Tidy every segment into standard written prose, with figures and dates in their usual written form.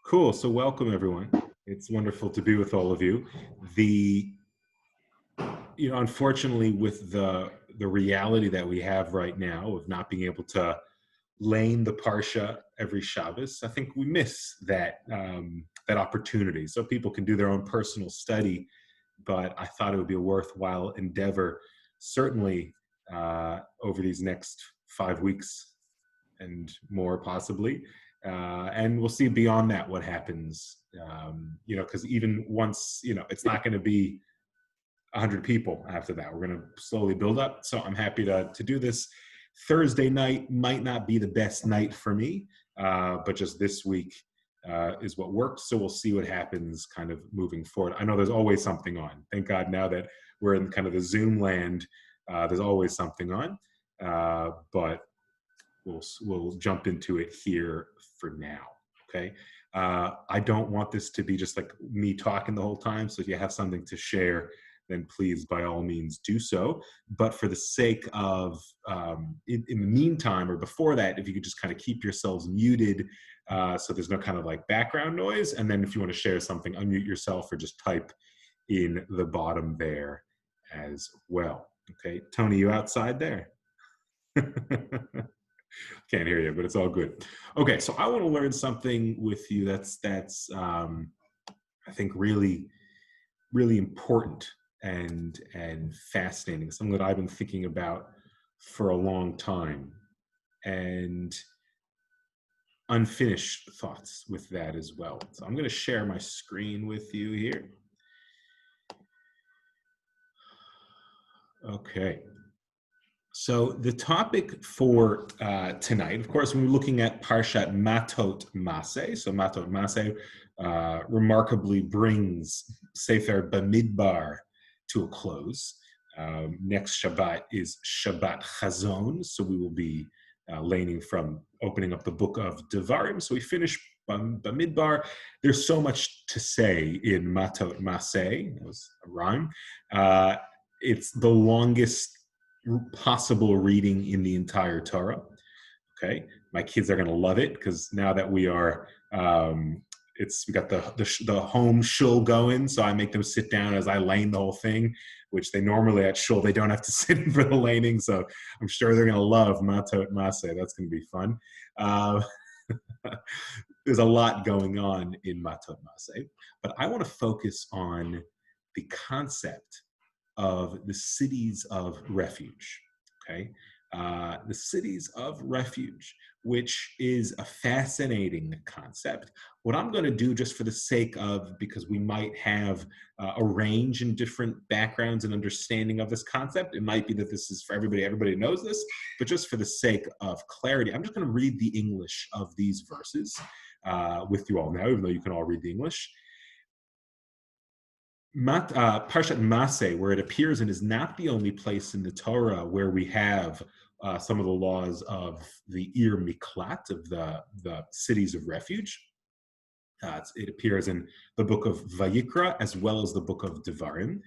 Cool. So welcome everyone. It's wonderful to be with all of you. The Unfortunately, with the reality that we have right now of not being able to lane the Parsha every Shabbos, I think we miss that opportunity. So people can do their own personal study, but I thought it would be a worthwhile endeavor, certainly over these next 5 weeks and more possibly. And we'll see beyond that what happens. Because even once, it's not going to be 100 people after that. We're going to slowly build up. So I'm happy to do this. Thursday night might not be the best night for me, but just this week is what works. So we'll see what happens kind of moving forward. I know there's always something on. Thank God now that we're in kind of the Zoom land, there's always something on. But we'll jump into it here for now. Okay. I don't want this to be just like me talking the whole time. So if you have something to share, then please, by all means, do so. But for the sake of, in the meantime, or before that, if you could just kind of keep yourselves muted so there's no kind of like background noise. And then if you want to share something, unmute yourself or just type in the bottom there as well. Okay. Tony, you outside there? Can't hear you, but it's all good. Okay, so I want to learn something with you that's I think really important and fascinating. Something that I've been thinking about for a long time, and unfinished thoughts with that as well. So I'm going to share my screen with you here. Okay. So the topic for tonight, of course, we're looking at Parshat Matot Masei. So Matot Masei remarkably brings Sefer Bamidbar to a close. Next Shabbat is Shabbat Chazon, so we will be laning from opening up the book of Devarim. So we finish Bamidbar. There's so much to say in Matot Masei. That was a rhyme. It's the longest possible reading in the entire Torah. Okay, my kids are going to love it because now that we are, we got the home shul going, so I make them sit down as I lane the whole thing, which they normally at shul they don't have to sit in for the laning. So I'm sure they're going to love Matot Masei. That's going to be fun. There's a lot going on in Matot Masei, but I want to focus on the concept of the cities of refuge, okay? The cities of refuge, which is a fascinating concept. What I'm going to do, just for the sake of, because we might have a range in different backgrounds and understanding of this concept, it might be that this is for everybody knows this, but just for the sake of clarity, I'm just going to read the English of these verses with you all now, even though you can all read the English. Parshat Masei, where it appears and is not the only place in the Torah where we have some of the laws of the Ir Miklat, of the cities of refuge. It appears in the book of Vayikra as well as the book of Devarim.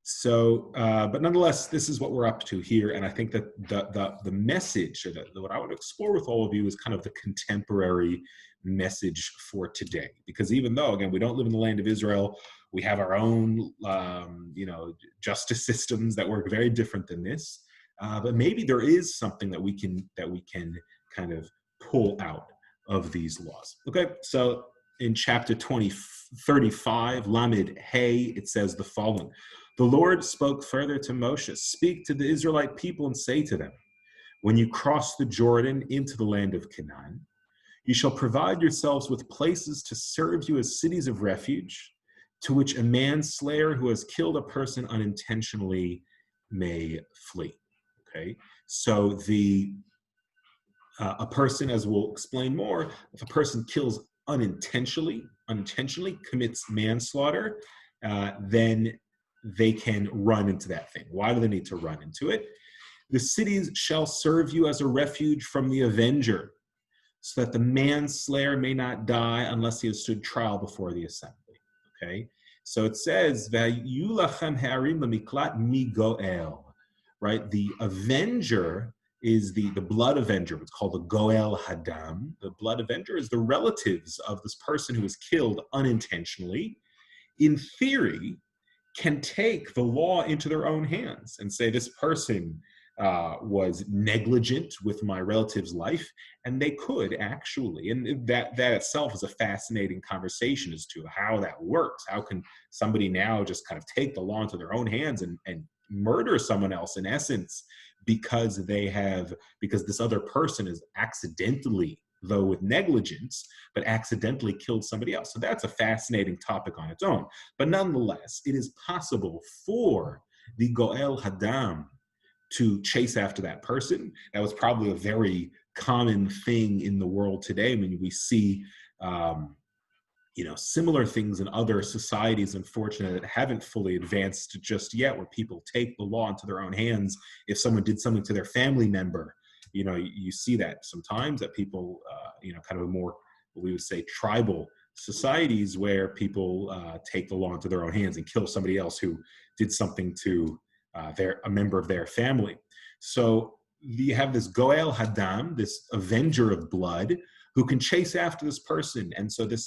So, but nonetheless, this is what we're up to here, and I think that the message, or what I want to explore with all of you, is kind of the contemporary message for today. Because even though, again, we don't live in the land of Israel, we have our own, justice systems that work very different than this. But maybe there is something that we can kind of pull out of these laws. Okay, so in chapter 35, Lamed Hey, it says the following. The Lord spoke further to Moshe, speak to the Israelite people and say to them, when you cross the Jordan into the land of Canaan, you shall provide yourselves with places to serve you as cities of refuge, to which a manslayer who has killed a person unintentionally may flee. Okay, so a person, as we'll explain more, if a person kills unintentionally commits manslaughter, then they can run into that thing. Why do they need to run into it? The cities shall serve you as a refuge from the avenger, so that the manslayer may not die unless he has stood trial before the assembly. Okay, so it says, "Vayulachem ha'arim lemiklat migoel," right? The avenger is the blood avenger, what's called the Goel Hadam. The blood avenger is the relatives of this person who was killed unintentionally. In theory, can take the law into their own hands and say this person was negligent with my relative's life, and they could actually, and that itself is a fascinating conversation as to how that works. How can somebody now just kind of take the law into their own hands and murder someone else in essence because this other person is accidentally, though with negligence, but accidentally killed somebody else. So that's a fascinating topic on its own. But nonetheless, it is possible for the Goel Hadam to chase after that person. That was probably a very common thing in the world today. I mean, we see similar things in other societies, unfortunately, that haven't fully advanced just yet, where people take the law into their own hands. If someone did something to their family member, you see that sometimes, that people, kind of a more, what we would say, tribal societies, where people take the law into their own hands and kill somebody else who did something to a member of their family. So you have this Goel Hadam, this avenger of blood, who can chase after this person. And so the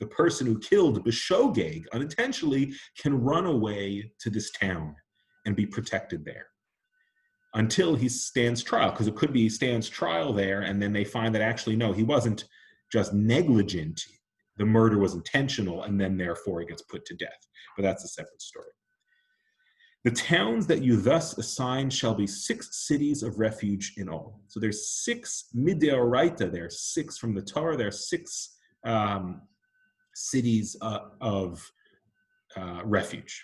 person who killed B'shogeg unintentionally can run away to this town and be protected there until he stands trial, because it could be he stands trial there, and then they find that actually, no, he wasn't just negligent, the murder was intentional, and then therefore he gets put to death. But that's a separate story. The towns that you thus assign shall be 6 cities of refuge in all. So there's 6 mideoraita, there are 6 from the Torah, there are 6 cities of refuge.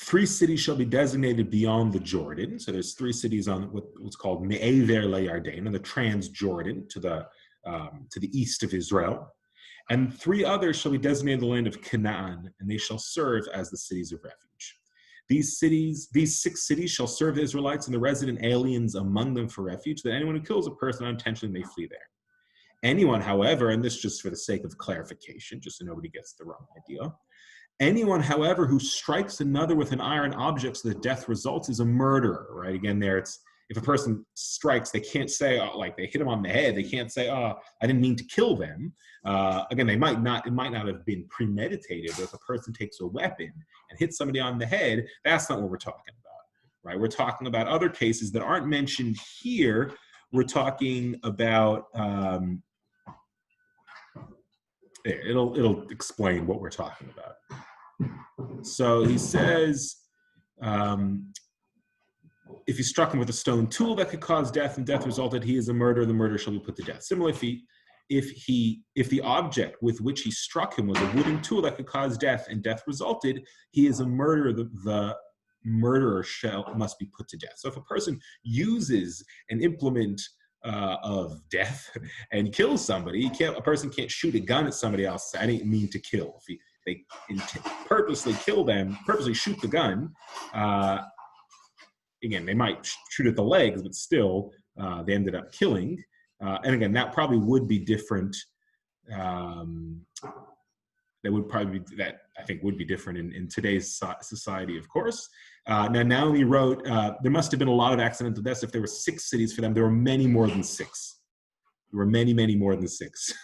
3 cities shall be designated beyond the Jordan. So there's 3 cities on what's called Me'ever LeYarden, on the Trans-Jordan, to the east of Israel. And 3 others shall be designated the land of Canaan, and they shall serve as the cities of refuge. These 6 cities shall serve the Israelites and the resident aliens among them for refuge, that anyone who kills a person unintentionally may flee there. Anyone, however, and this just for the sake of clarification, just so nobody gets the wrong idea, anyone, however, who strikes another with an iron object so that death results is a murderer, right? Again, there it's, if a person strikes, they can't say, like they hit them on the head, they can't say, I didn't mean to kill them. Again, it might not have been premeditated, but if a person takes a weapon and hits somebody on the head, that's not what we're talking about, right? We're talking about other cases that aren't mentioned here. We're talking about, it'll explain what we're talking about. So he says, if he struck him with a stone tool that could cause death and death resulted, he is a murderer, the murderer shall be put to death. Similarly, if the object with which he struck him was a wooden tool that could cause death and death resulted, he is a murderer, the murderer must be put to death. So if a person uses an implement of death and kills somebody, a person can't shoot a gun at somebody else. I didn't mean to kill. If they purposely kill them, purposely shoot the gun, again, they might shoot at the legs, but still they ended up killing. And again, that probably would be different. That I think would be different in today's society, of course. Now, Naomi wrote, there must have been a lot of accidental deaths. If there were 6 cities for them, there were many more than 6. There were many, many more than 6.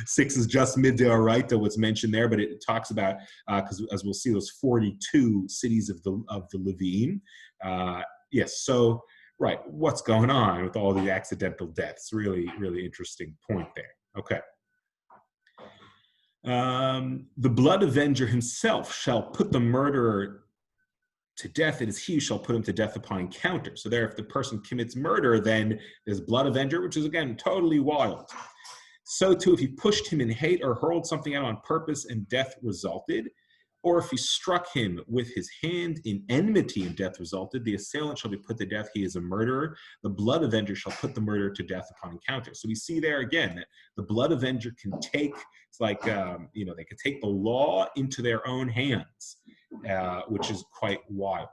6 is just mideoraita, what's mentioned there, but it talks about, because as we'll see, those 42 cities of the Levim. Yes, so, right, what's going on with all the accidental deaths? Really, really interesting point there. Okay. The blood avenger himself shall put the murderer to death. It is he who shall put him to death upon encounter. So there, if the person commits murder, then there's blood avenger, which is, again, totally wild. So too, if he pushed him in hate or hurled something out on purpose and death resulted, or if he struck him with his hand in enmity and death resulted, the assailant shall be put to death. He is a murderer. The blood avenger shall put the murderer to death upon encounter. So we see there again that the blood avenger can take, it's like, they can take the law into their own hands, which is quite wild.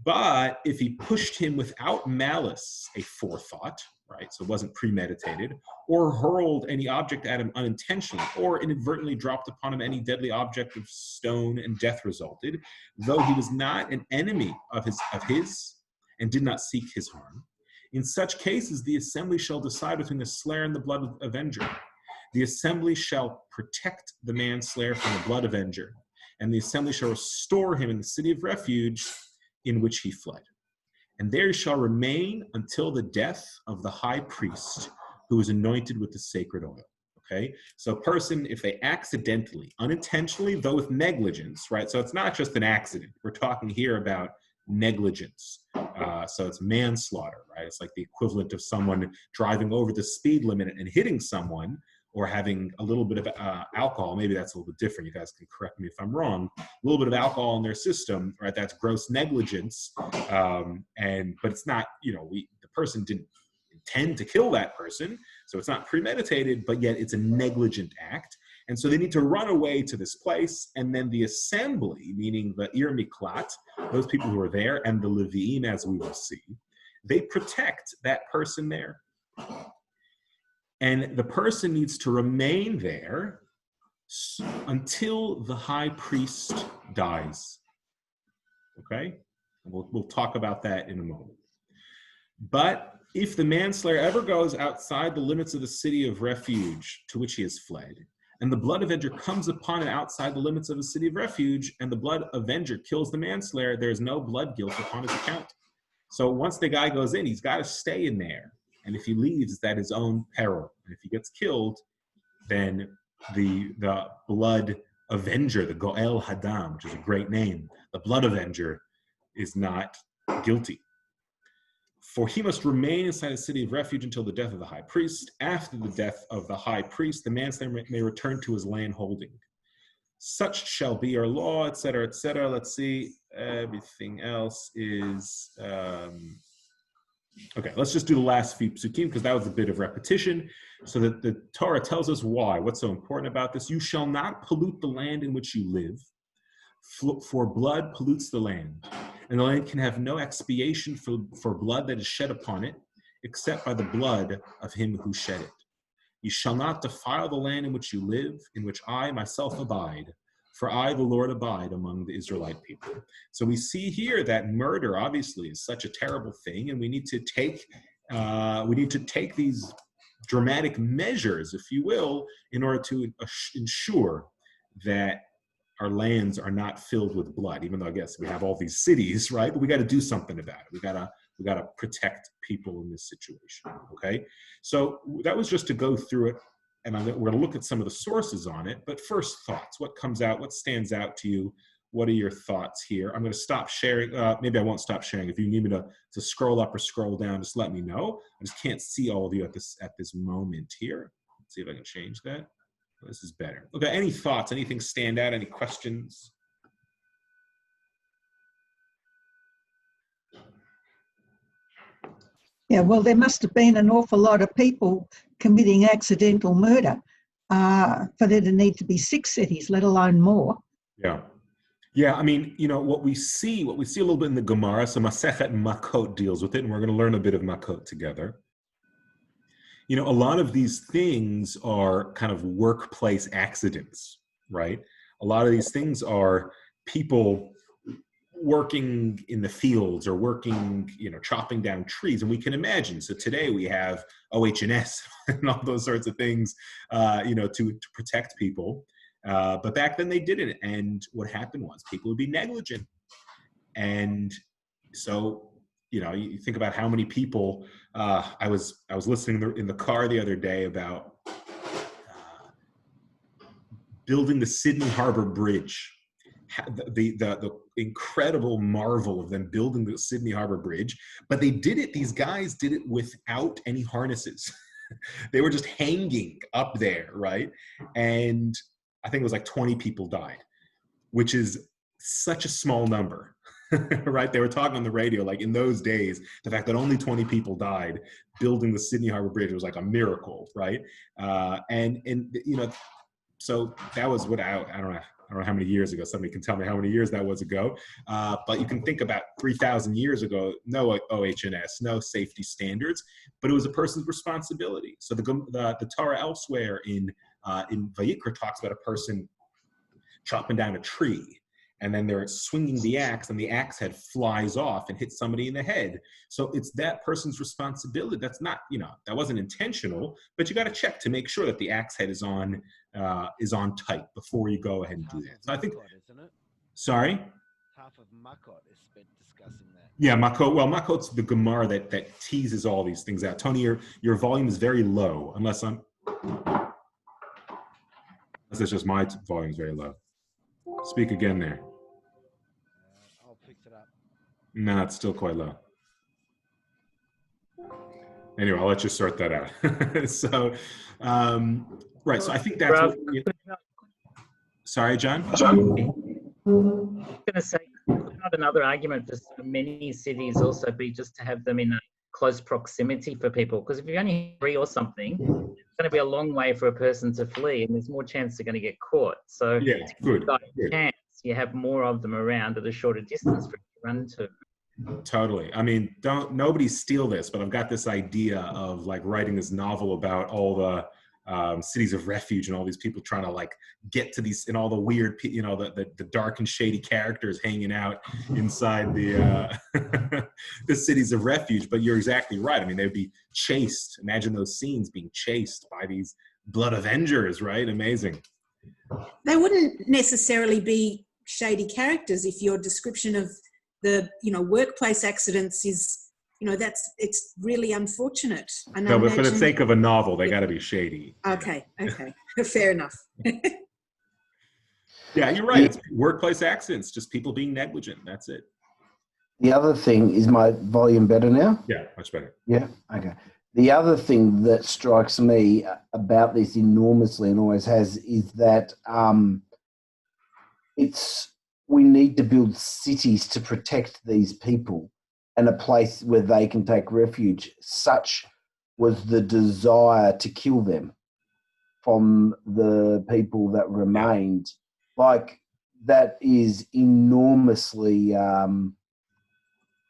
But if he pushed him without malice, a forethought, right, so it wasn't premeditated, or hurled any object at him unintentionally, or inadvertently dropped upon him any deadly object of stone, and death resulted, though he was not an enemy of his and did not seek his harm. In such cases, the assembly shall decide between the slayer and the blood avenger. The assembly shall protect the manslayer from the blood avenger, and the assembly shall restore him in the city of refuge in which he fled. And there he shall remain until the death of the high priest who is anointed with the sacred oil. Okay, so a person, if they accidentally, unintentionally, though with negligence, right? So it's not just an accident. We're talking here about negligence. So it's manslaughter, right? It's like the equivalent of someone driving over the speed limit and hitting someone, or having a little bit of alcohol. Maybe that's a little bit different. You guys can correct me if I'm wrong. A little bit of alcohol in their system, right? That's gross negligence. But it's not, the person didn't intend to kill that person. So it's not premeditated, but yet it's a negligent act. And so they need to run away to this place. And then the assembly, meaning the Ir Miklat, those people who are there, and the Levim, as we will see, they protect that person there. And the person needs to remain there until the high priest dies. Okay? We'll talk about that in a moment. But if the manslayer ever goes outside the limits of the city of refuge to which he has fled, and the blood avenger comes upon it outside the limits of the city of refuge, and the blood avenger kills the manslayer, there is no blood guilt upon his account. So once the guy goes in, he's got to stay in there. And if he leaves, it's at his own peril. And if he gets killed, then the blood avenger, the Goel Hadam, which is a great name, the blood avenger, is not guilty. For he must remain inside the city of refuge until the death of the high priest. After the death of the high priest, the manslayer may return to his land holding. Such shall be our law, etc., etc. Let's see. Everything else is... Okay, let's just do the last few psukim because that was a bit of repetition. So that the Torah tells us why. What's so important about this? You shall not pollute the land in which you live, for blood pollutes the land. And the land can have no expiation for blood that is shed upon it, except by the blood of him who shed it. You shall not defile the land in which you live, in which I myself abide. For I, the Lord, abide among the Israelite people. So we see here that murder, obviously, is such a terrible thing, and we need to take these dramatic measures, if you will, in order to ensure that our lands are not filled with blood. Even though I guess we have all these cities, right? But we got to do something about it. We got to protect people in this situation. Okay, so that was just to go through it. And we're going to look at some of the sources on it. But first thoughts, what comes out, what stands out to you? What are your thoughts here? I'm going to stop sharing. Maybe I won't stop sharing. If you need me to scroll up or scroll down, just let me know. I just can't see all of you at this moment here. Let's see if I can change that. This is better. Okay, any thoughts? Anything stand out? Any questions? Yeah, well, there must have been an awful lot of people committing accidental murder for there to need to be 6 cities, let alone more. Yeah. I mean, what we see a little bit in the Gemara. So Masechet Matot deals with it, and we're going to learn a bit of Matot together. A lot of these things are kind of workplace accidents, right? A lot of these things are people working in the fields or working, chopping down trees. And we can imagine. So today we have OH&S and all those sorts of things, to protect people. But back then they didn't. And what happened was people would be negligent. And so, you think about how many people, I was listening in the car the other day about building the Sydney Harbor Bridge. The incredible marvel of them building the Sydney Harbor Bridge, but these guys did it without any harnesses. They were just hanging up there, right? And I think it was like 20 people died, which is such a small number, right? They were talking on the radio, like in those days, the fact that only 20 people died building the Sydney Harbor Bridge was like a miracle, right? So that was what I don't know. I don't know how many years ago. Somebody can tell me how many years that was ago. But you can think about 3,000 years ago, no OH&S, no safety standards, but it was a person's responsibility. So the Torah elsewhere in Vayikra talks about a person chopping down a tree, and then they're swinging the axe, and the axe head flies off and hits somebody in the head. So it's that person's responsibility. That's not, that wasn't intentional, but you got to check to make sure that the axe head is on tight before you go ahead and do that. So I think, isn't it? Sorry? Half of Matot is spent discussing that. Yeah, Makot. Well, Makot's the Gemara that teases all these things out. Tony, your volume is very low, unless it's just my volume is very low. Speak again there. I'll fix it up. No, it's still quite low. Anyway, I'll let you sort that out. So, right. So I think that's. Sorry, John. I was going to say, could not another argument for many cities also be just to have them in a close proximity for people? Because if you're only 3 or something, it's going to be a long way for a person to flee, and there's more chance they're going to get caught. So, yeah, good. Chance, you have more of them around at a shorter distance for you to run to. Totally. I mean, nobody steal this, but I've got this idea of like writing this novel about all the cities of refuge and all these people trying to like get to these, and all the weird, the dark and shady characters hanging out inside the the cities of refuge. But you're exactly right. I mean, they'd be chased. Imagine those scenes being chased by these blood avengers, right? Amazing. They wouldn't necessarily be shady characters if your description of the workplace accidents is it's really unfortunate. And no, but for the sake of a novel, they got to be shady. Okay, fair enough. Yeah, you're right. It's workplace accidents, just people being negligent. That's it. The other thing is, my volume better now? Yeah, much better. Yeah, okay. The other thing that strikes me about this enormously, and always has, is that we need to build cities to protect these people and a place where they can take refuge. Such was the desire to kill them from the people that remained. Like, that is enormously,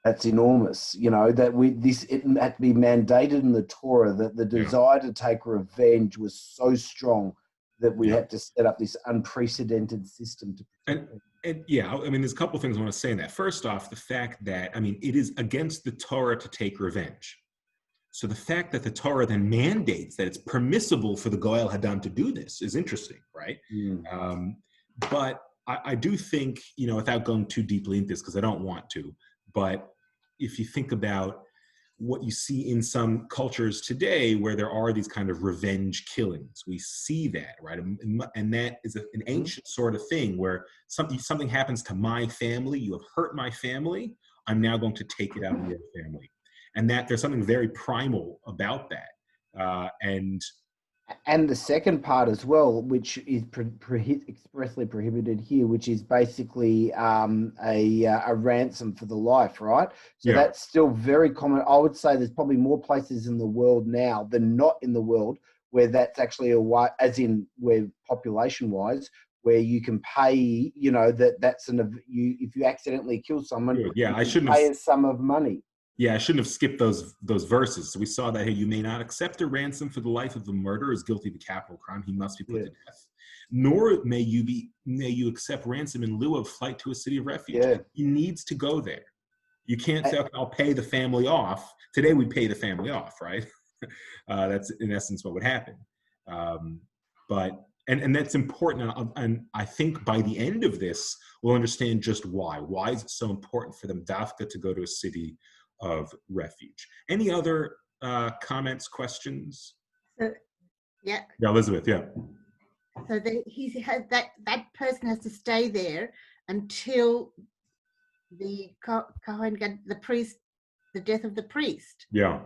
that's enormous, it had to be mandated in the Torah that the desire to take revenge was so strong that we had to set up this unprecedented system to protect people. And yeah, I mean, there's a couple of things I want to say in that. First off, the fact that, it is against the Torah to take revenge. So the fact that the Torah then mandates that it's permissible for the Goel Hadam to do this is interesting, right? Mm. But I do think, without going too deeply into this, because I don't want to, but if you think about what you see in some cultures today where there are these kind of revenge killings, we see that, right? And that is an ancient sort of thing where something happens to my family, you have hurt my family, I'm now going to take it out on your family. And that there's something very primal about that. And the second part as well, which is expressly prohibited here, which is basically a ransom for the life, right? So that's still very common. I would say there's probably more places in the world now than not in the world where that's actually as in where population-wise, where you can pay, if you accidentally kill someone, I shouldn't pay a sum of money. Yeah, I shouldn't have skipped those verses. So we saw that, hey, you may not accept a ransom for the life of the murderer is guilty of a capital crime. He must be put to death. Nor may you accept ransom in lieu of flight to a city of refuge. Yeah. He needs to go there. You can't say, okay, I'll pay the family off. Today we pay the family off, right? That's in essence what would happen. But that's important. And I think by the end of this, we'll understand just why. Why is it so important for them, Dafka, to go to a city of refuge? Any other comments, questions? Yeah, Elizabeth. Yeah. So that person has to stay there until the Kohen, the priest, the death of the priest. Yeah.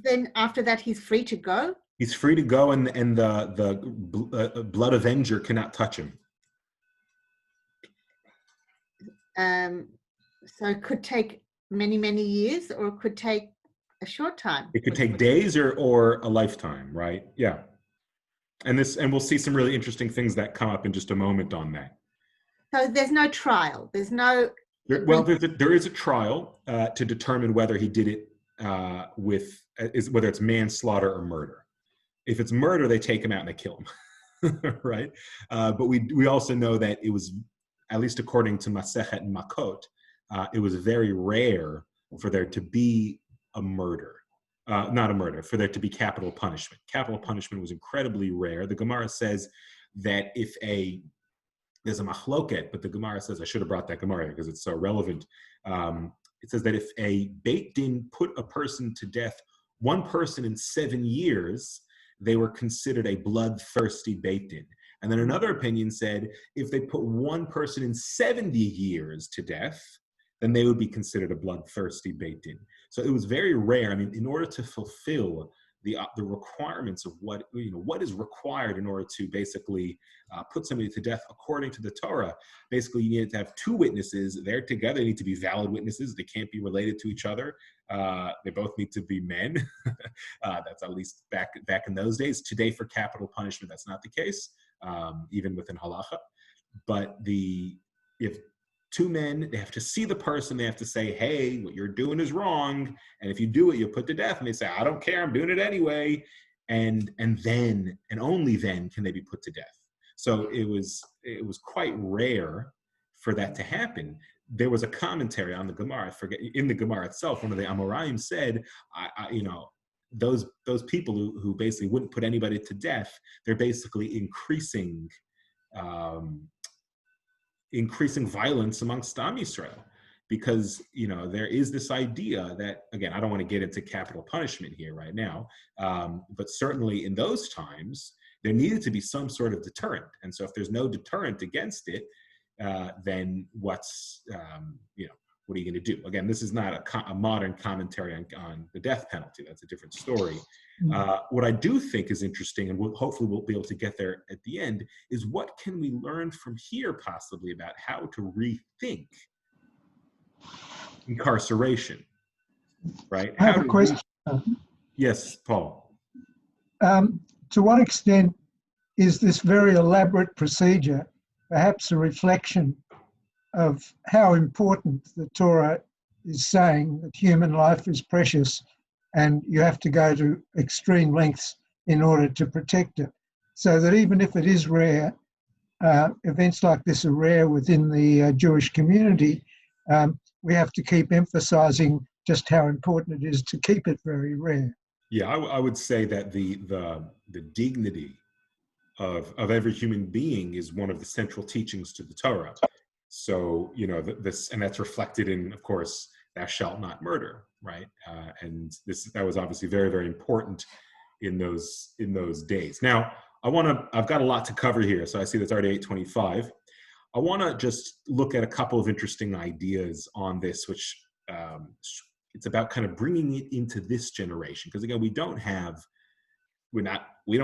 Then after that, he's free to go. He's free to go, and the blood avenger cannot touch him. So it could take many years, or it could take a short time. It could take days or a lifetime, right? Yeah. And we'll see some really interesting things that come up in just a moment on that. So there's no trial. There's no. Well, there is a trial to determine whether he did it whether it's manslaughter or murder. If it's murder, they take him out and they kill him, right? But we also know that it was, at least according to Masei and Matot, it was very rare for there to be a murder. Not a murder, for there to be capital punishment. Capital punishment was incredibly rare. The Gemara says that if there's a machloket, but the Gemara says, I should have brought that Gemara because it's so relevant. It says that if a Beit Din put a person to death, one person in 7 years, they were considered a bloodthirsty Beit Din. And then another opinion said, if they put one person in 70 years to death, then they would be considered a bloodthirsty Beit Din. So it was very rare. I mean, in order to fulfill the requirements of what is required in order to basically put somebody to death according to the Torah, basically you need to have two witnesses. They're together. They need to be valid witnesses. They can't be related to each other. They both need to be men. That's at least back in those days. Today, for capital punishment, that's not the case, even within halacha. But if two men, they have to see the person, they have to say, hey, what you're doing is wrong. And if you do it, you're put to death. And they say, I don't care, I'm doing it anyway. And then, and only then, can they be put to death. So it was quite rare for that to happen. There was a commentary on the Gemara, I forget, in the Gemara itself, one of the Amoraim said, those people who basically wouldn't put anybody to death, they're basically increasing violence amongst Am Yisrael, because there is this idea that, again, I don't want to get into capital punishment here right now, but certainly in those times there needed to be some sort of deterrent, and so if there's no deterrent against it, then what are you going to do? Again, this is not a modern commentary on the death penalty. That's a different story. What I do think is interesting, and hopefully we'll be able to get there at the end, is what can we learn from here possibly about how to rethink incarceration, right? I have a question. Yes, Paul. To what extent is this very elaborate procedure perhaps a reflection of how important the Torah is saying that human life is precious and you have to go to extreme lengths in order to protect it? So that even if it is rare, events like this are rare within the Jewish community, we have to keep emphasizing just how important it is to keep it very rare. Yeah, I would say that the dignity of every human being is one of the central teachings to the Torah. So, this, and that's reflected in, of course, thou shalt not murder, right? And that was obviously very, very important in those days. Now, I've got a lot to cover here, so I see that's already 8:25. I want to just look at a couple of interesting ideas on this, which it's about kind of bringing it into this generation, because again, we don't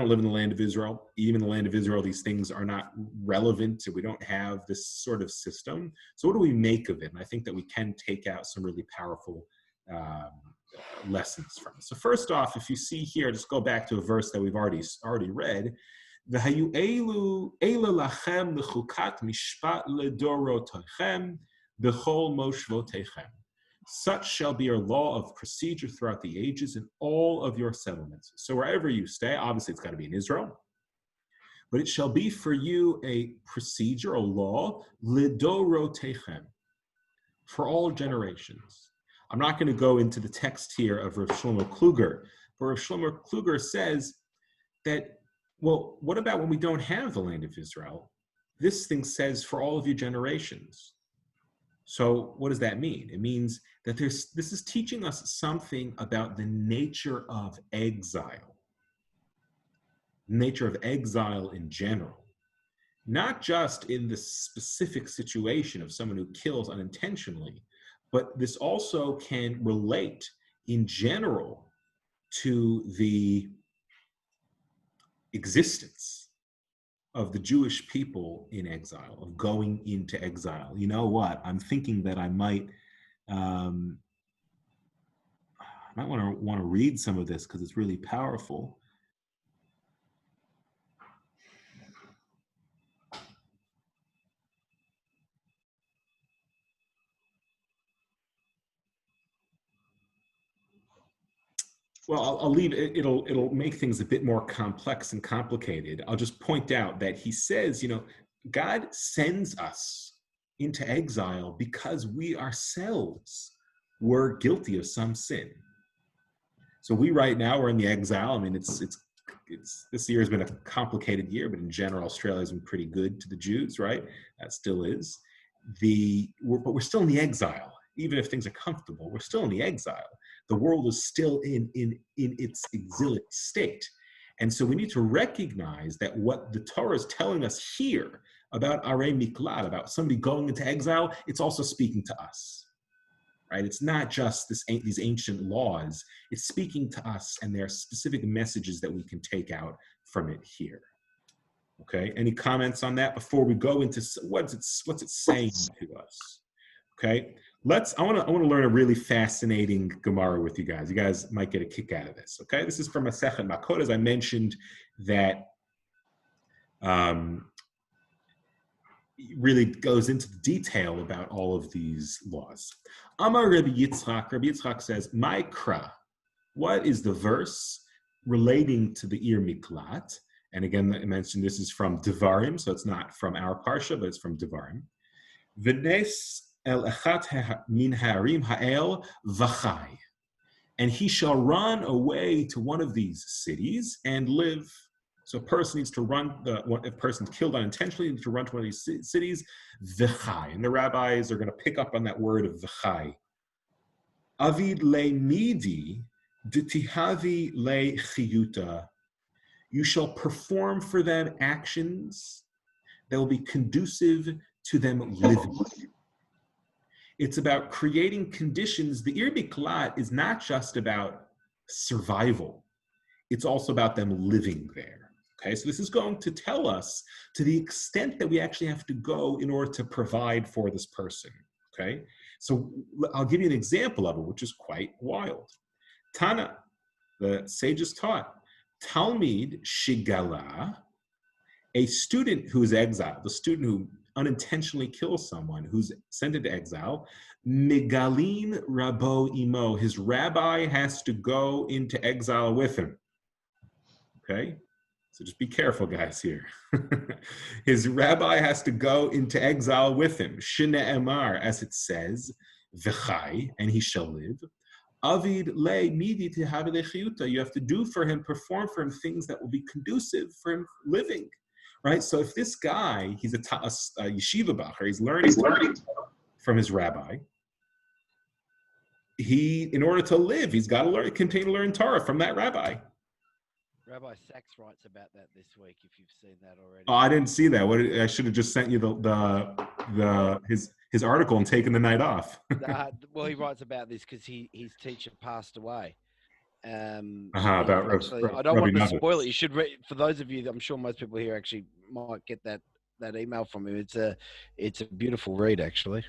live in the land of Israel. Even in the land of Israel, these things are not relevant. We don't have this sort of system. So what do we make of it? And I think that we can take out some really powerful lessons from it. So first off, if you see here, just go back to a verse that we've already read. V'hayu elu lachem lechukat mishpat ledorotechem b'chol moshvotechem. Such shall be your law of procedure throughout the ages in all of your settlements. So wherever you stay, obviously it's got to be in Israel, but it shall be for you a procedure, a law, lidorotechem, for all generations. I'm not going to go into the text here of Rav Shlomo Kluger, but Rav Shlomo Kluger says that, well, what about when we don't have the land of Israel? This thing says for all of your generations. So what does that mean? It means that this is teaching us something about the nature of exile. Nature of exile in general. Not just in the specific situation of someone who kills unintentionally, but this also can relate in general to the existence of the Jewish people in exile, of going into exile. You know what? I'm thinking that I might want to read some of this because it's really powerful. Well, I'll leave it. It'll make things a bit more complex and complicated. I'll just point out that he says, God sends us into exile because we ourselves were guilty of some sin. So we right now are in the exile. I mean, it's this year has been a complicated year, but in general, Australia has been pretty good to the Jews, right? That still is. But we're still in the exile. Even if things are comfortable, we're still in the exile. The world is still in its exilic state. And so we need to recognize that what the Torah is telling us here about Arei Miklat, about somebody going into exile, it's also speaking to us, right? It's not just these ancient laws. It's speaking to us, and there are specific messages that we can take out from it here. Okay, any comments on that before we go into what's it saying to us? Okay, I want to learn a really fascinating Gemara with you guys. You guys might get a kick out of this. Okay, this is from Masei Matot, as I mentioned, that really goes into the detail about all of these laws. Amar Rabbi Yitzchak says, Ma'ikra, what is the verse relating to the Ir Miklat? And again, I mentioned this is from Devarim, so it's not from our Parsha, but it's from Devarim. V'nes el echat min ha'arim ha'el v'chai. And he shall run away to one of these cities and live. So a person needs to run, if a person's killed unintentionally, needs to run to one of these cities, v'chai. And the rabbis are going to pick up on that word of v'chai. Avid le midi, d'tihavi le chiyuta. You shall perform for them actions that will be conducive to them living. It's about creating conditions. The Ir Miklat is not just about survival. It's also about them living there. Okay, so this is going to tell us to the extent that we actually have to go in order to provide for this person. Okay, so I'll give you an example of it, which is quite wild. Tana, the sages taught, Talmid Shigala, a student who is exiled, the student who unintentionally kills someone, who's sent into exile, Megalin Rabo Imo, his rabbi has to go into exile with him. Okay? So just be careful, guys, here. His rabbi has to go into exile with him. Shine Emar, as it says, V'chai, and he shall live. Avid le midi tehavi lechiyuta. You have to do for him, perform for him things that will be conducive for him living, right? So if this guy, he's a yeshiva bacher, he's learning from his rabbi. In order to live, he's got to continue to learn Torah from that rabbi. Rabbi Sachs writes about that this week. If you've seen that already. Oh, I didn't see that. I should have just sent you his article and taken the night off. Well, he writes about this because his teacher passed away. About actually, I don't want to spoil it. You should read, for those of you, I'm sure most people here actually might get that email from him. It's a beautiful read, actually.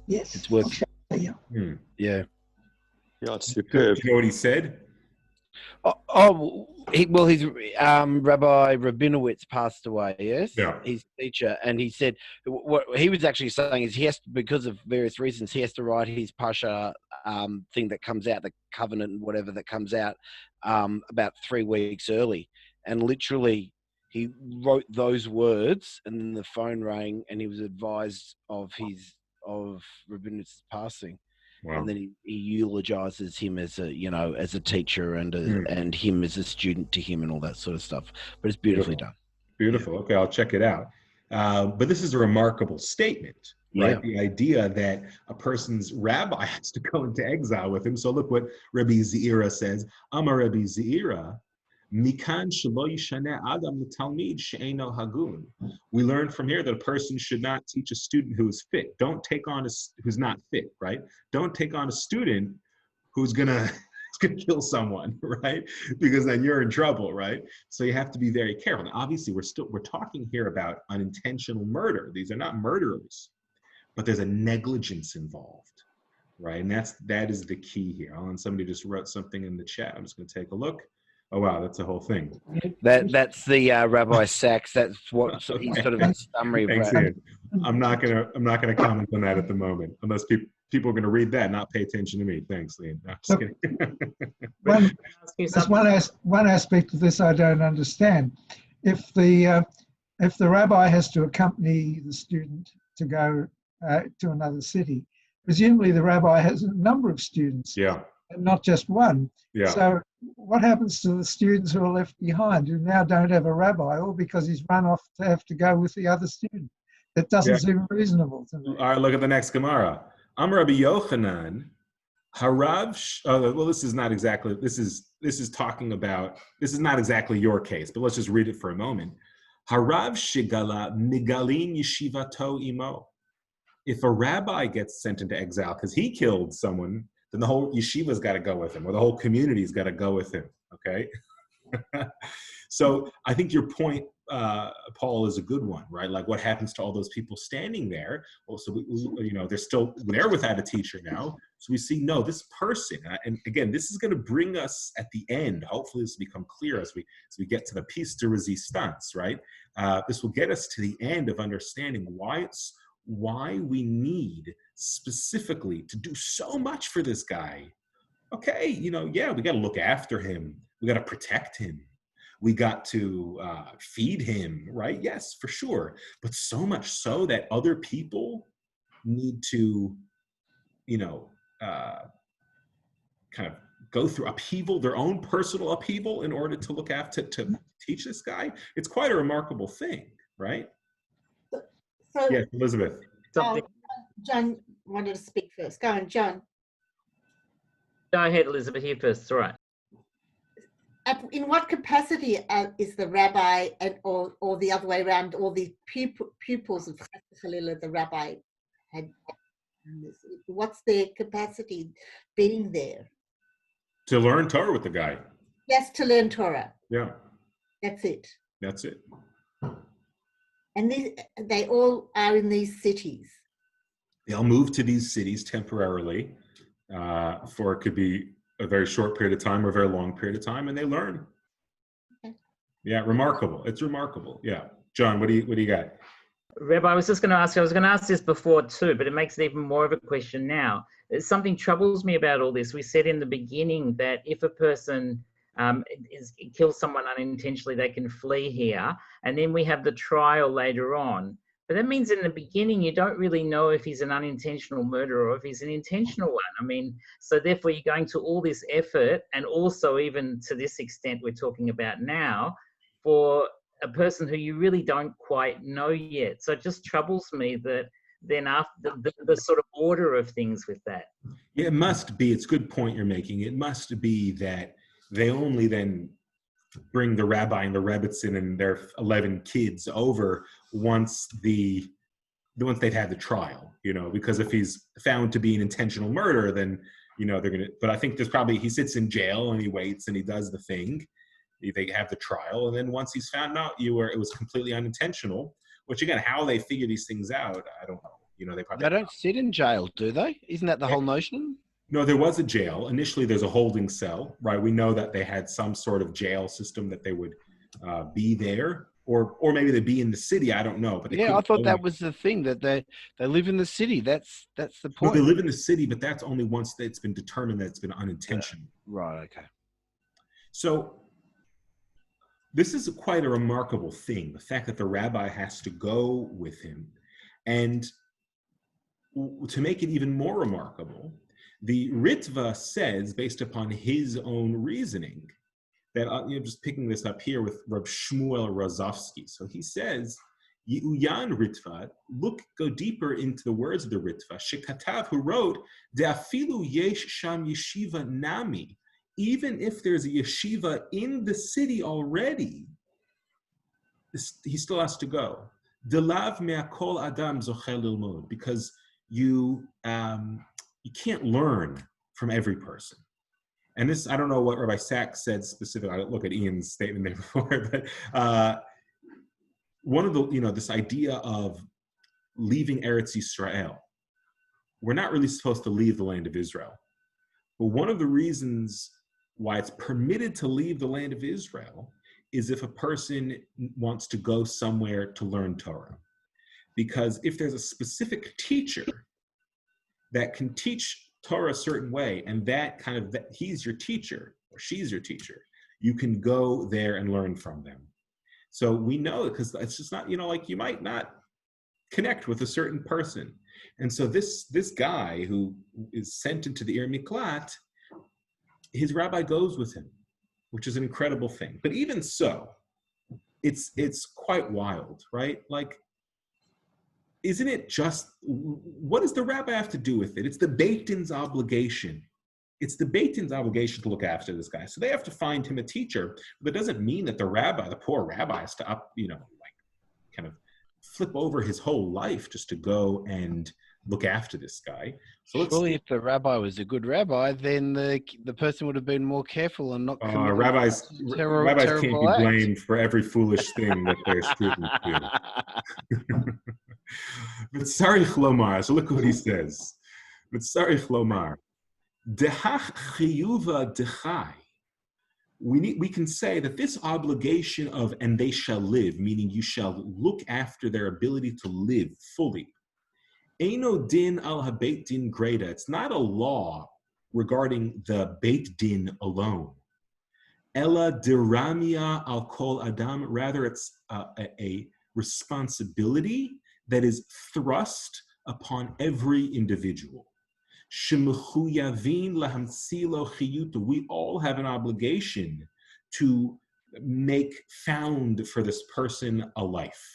Yes, it's worth. Yeah. Yeah, it's superb. Do you know what he said? His Rabbi Rabinowitz passed away. Yes, yeah. His teacher, and he said what he was actually saying is he has to, because of various reasons, he has to write his Parsha thing that comes out, the covenant and whatever that comes out about 3 weeks early, and literally he wrote those words, and then the phone rang, and he was advised of Rabinowitz's passing. Wow. And then he eulogizes him as a teacher and him as a student to him and all that sort of stuff. But it's beautifully done. Beautiful. Okay, I'll check it out. But this is a remarkable statement, right? Yeah. The idea that a person's rabbi has to go into exile with him. So look what Rabbi Zeira says. Amar Rabbi Zeira, Mikan shelo yishaneh adam l'talmid she'eino hagun. We learn from here that a person should not teach a student who is fit. Don't take on who's not fit, right? Don't take on a student who's gonna kill someone, right? Because then you're in trouble, right? So you have to be very careful. Now, obviously, we're talking here about unintentional murder. These are not murderers, but there's a negligence involved, right? And that is the key here. And somebody just wrote something in the chat. I'm just going to take a look. Oh wow, that's the whole thing. That's the Rabbi Sachs. That's what he's sort of a summary of. Thanks, Ian. I'm not gonna comment on that at the moment, unless People are going to read that, not pay attention to me. Thanks, Liam. No, just kidding. There's one aspect of this I don't understand. If the rabbi has to accompany the student to go to another city, presumably the rabbi has a number of students, Yeah. and not just one. Yeah. So what happens to the students who are left behind, who now don't have a rabbi, all because he's run off to have to go with the other student? That doesn't seem reasonable to me. All right, look at the next Gemara. Rabbi Yochanan, Harav. Well, this is not exactly. This is talking about. This is not exactly your case, but let's just read it for a moment. Harav shigala migalin yeshivato imo. If a rabbi gets sent into exile because he killed someone, then the whole yeshiva's got to go with him, or the whole community's got to go with him. Okay. So I think your point, Paul, is a good one, right? Like, what happens to all those people standing there? Well, so they're still there without a teacher now. So we see, no, this person, and again, this is going to bring us at the end. Hopefully, this will become clear as we get to the piece de resistance, right? This will get us to the end of understanding why we need specifically to do so much for this guy. Okay, we got to look after him. We got to protect him. We got to feed him, right? Yes, for sure. But so much so that other people need to, kind of go through upheaval, their own personal upheaval, in order to look after, to teach this guy. It's quite a remarkable thing, right? So, yes, Elizabeth. John wanted to speak first. Go on, John. Go ahead, Elizabeth, here first. It's all right. In what capacity is the rabbi, or the other way around, all the pupils of Khalil, the rabbi had? What's their capacity being there? To learn Torah with the guy. Yes, to learn Torah. Yeah. That's it. That's it. And they all are in these cities. They'll move to these cities temporarily, for it could be a very short period of time or a very long period of time, and they learn. Okay. Yeah, remarkable. It's remarkable. Yeah. John, what do you got? Rabbi, I was going to ask this before too, but it makes it even more of a question now. Something troubles me about all this. We said in the beginning that if a person kills someone unintentionally, they can flee here, and then we have the trial later on. But that means in the beginning, you don't really know if he's an unintentional murderer or if he's an intentional one. I mean, so therefore you're going to all this effort, and also even to this extent we're talking about now, for a person who you really don't quite know yet. So it just troubles me that then after the sort of order of things with that. Yeah, it must be, it's a good point you're making. It must be that they only then bring the rabbi and the rebbitzin and their 11 kids over once they've had the trial, because if he's found to be an intentional murder, then, they're going to, but I think he sits in jail and he waits and he does the thing. They have the trial. And then once he's found out it was completely unintentional, which again, how they figure these things out, I don't know. They don't sit in jail, do they? Isn't that the whole notion? No, there was a jail. Initially, there's a holding cell, right? We know that they had some sort of jail system that they would be there, or maybe they'd be in the city. I don't know. But I thought that was the thing, that they live in the city. That's the point. Well, they live in the city, but that's only once it's been determined that it's been unintentional. Right. Okay. So this is quite a remarkable thing, the fact that the rabbi has to go with him. And to make it even more remarkable, the Ritva says, based upon his own reasoning, that just picking this up here with Reb Shmuel Rozovsky. So he says, Yuyan Ritva, go deeper into the words of the Ritva. Shekatav, who wrote, De'afilu yesh sham yeshiva nami. Even if there's a yeshiva in the city already, he still has to go. Delav me'akol adam zochel lilmod, because you can't learn from every person. And this, I don't know what Rabbi Sachs said specifically. I look at Ian's statement there before, but one of the, this idea of leaving Eretz Yisrael, we're not really supposed to leave the land of Israel. But one of the reasons why it's permitted to leave the land of Israel is if a person wants to go somewhere to learn Torah. Because if there's a specific teacher that can teach Torah a certain way, and that he's your teacher or she's your teacher, you can go there and learn from them. So we know, because it's just not, like you might not connect with a certain person. And so this guy who is sent into the Ir Miklat, his rabbi goes with him, which is an incredible thing. But even so, it's quite wild, right? Like, isn't it just, what does the rabbi have to do with it? It's the Beit Din's obligation. It's the Beit Din's obligation to look after this guy. So they have to find him a teacher. But it doesn't mean that the poor rabbi has to kind of flip over his whole life just to go and look after this guy. So surely if the rabbi was a good rabbi, then the person would have been more careful and not commit rabbis can't be blamed for every foolish thing that their students do. But Tzarich Lomar, so look what he says. But Tzarich Lomar, Dehach chiyuva dechai. We can say that this obligation of "and they shall live," meaning you shall look after their ability to live fully. Eino din al habeit din greda. It's not a law regarding the Beit Din alone. Ella diramia al kol adam. Rather, it's a responsibility that is thrust upon every individual. Shemechuyavin lahamsilo chiyuta. We all have an obligation to make found for this person a life.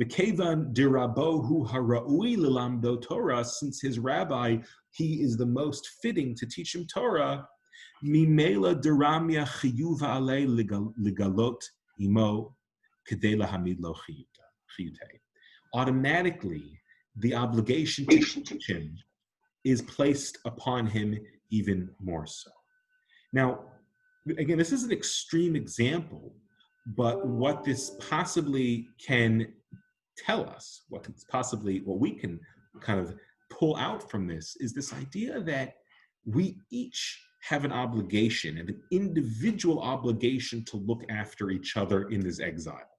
V'kevan dirabo hu haraui lilamdo Torah. Since his rabbi, he is the most fitting to teach him Torah. Mimela diramia chiyuva alei ligalot imo kedei lahamid lo chiyute. Automatically, the obligation to teach him is placed upon him even more so. Now, again, this is an extreme example, but what this possibly can tell us, what we can kind of pull out from this, is this idea that we each have an obligation, and an individual obligation, to look after each other in this exile.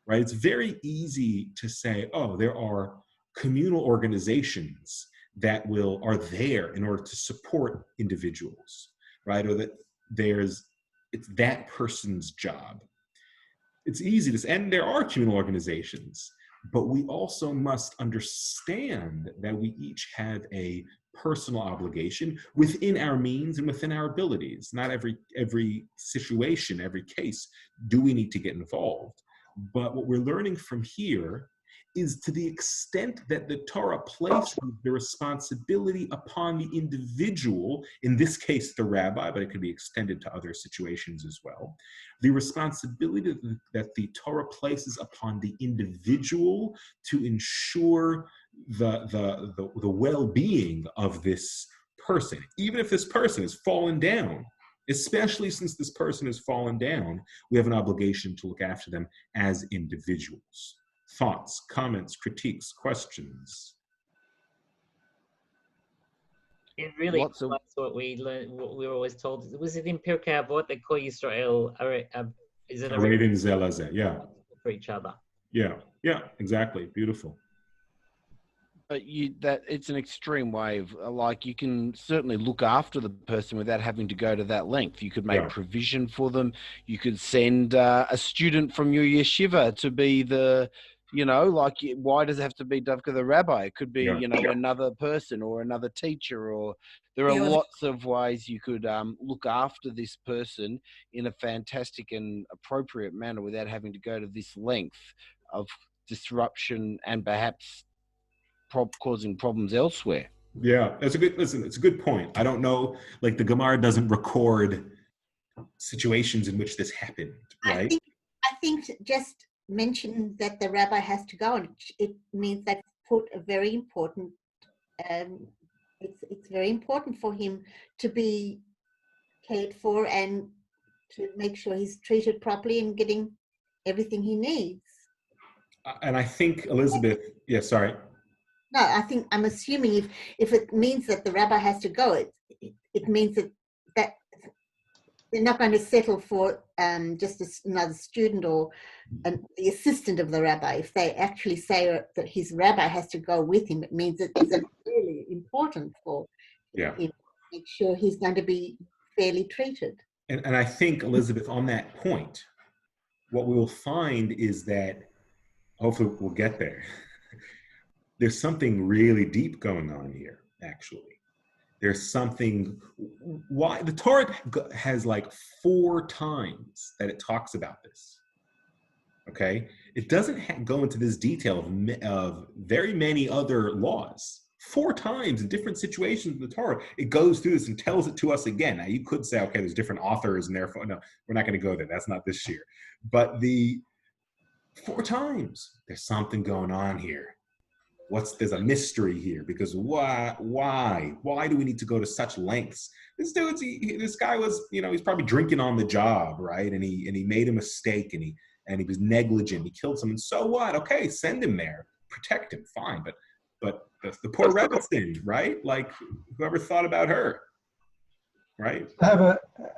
Right? It's very easy to say, oh, there are communal organizations that are there in order to support individuals, right? Or that it's that person's job. It's easy to say, and there are communal organizations, but we also must understand that we each have a personal obligation within our means and within our abilities. Not every situation, every case, do we need to get involved. But what we're learning from here is, to the extent that the Torah places the responsibility upon the individual, in this case the rabbi, but it could be extended to other situations as well, the responsibility that the Torah places upon the individual to ensure the well-being of this person, even if this person has fallen down. Especially since this person has fallen down, we have an obligation to look after them as individuals. Thoughts, comments, critiques, questions? It really highlights what we learned, what we were always told. Was it in Pirkei Avot they call Yisrael? Is it Aravim zelazeh? Yeah. For each other. Yeah. Exactly. Beautiful. But it's an extreme way of, like, you can certainly look after the person without having to go to that length. You could make provision for them. You could send a student from your yeshiva to be why does it have to be Dovka the rabbi? It could be, another person or another teacher, or there are lots of ways you could look after this person in a fantastic and appropriate manner without having to go to this length of disruption and perhaps causing problems elsewhere. Yeah, it's a good point. I don't know, like, the Gemara doesn't record situations in which this happened, right? I think just mention that the rabbi has to go, and it means that put a very important, it's very important for him to be cared for and to make sure he's treated properly and getting everything he needs. And I think, Elizabeth, sorry. No, I'm assuming if it means that the rabbi has to go, it means that they're not going to settle for just another student or the assistant of the rabbi. If they actually say that his rabbi has to go with him, it means that there's a really important for Yeah. him to make sure he's going to be fairly treated. And I think, Elizabeth, on that point, what we will find is that, hopefully we'll get there, there's something really deep going on here, actually. There's something, why the Torah has like 4 times that it talks about this. Okay, it doesn't go into this detail of very many other laws. 4 times in different situations in the Torah, it goes through this and tells it to us again. Now you could say, okay, there's different authors and therefore, no, we're not going to go there. That's not this year. But the 4 times, there's something going on here. There's a mystery here, because why do we need to go to such lengths? This guy was, he's probably drinking on the job, right? And he made a mistake and he was negligent. He killed someone. So what? Okay, send him there, protect him, fine. But the poor Rebbe sinned, right? Like, whoever thought about her, right? I have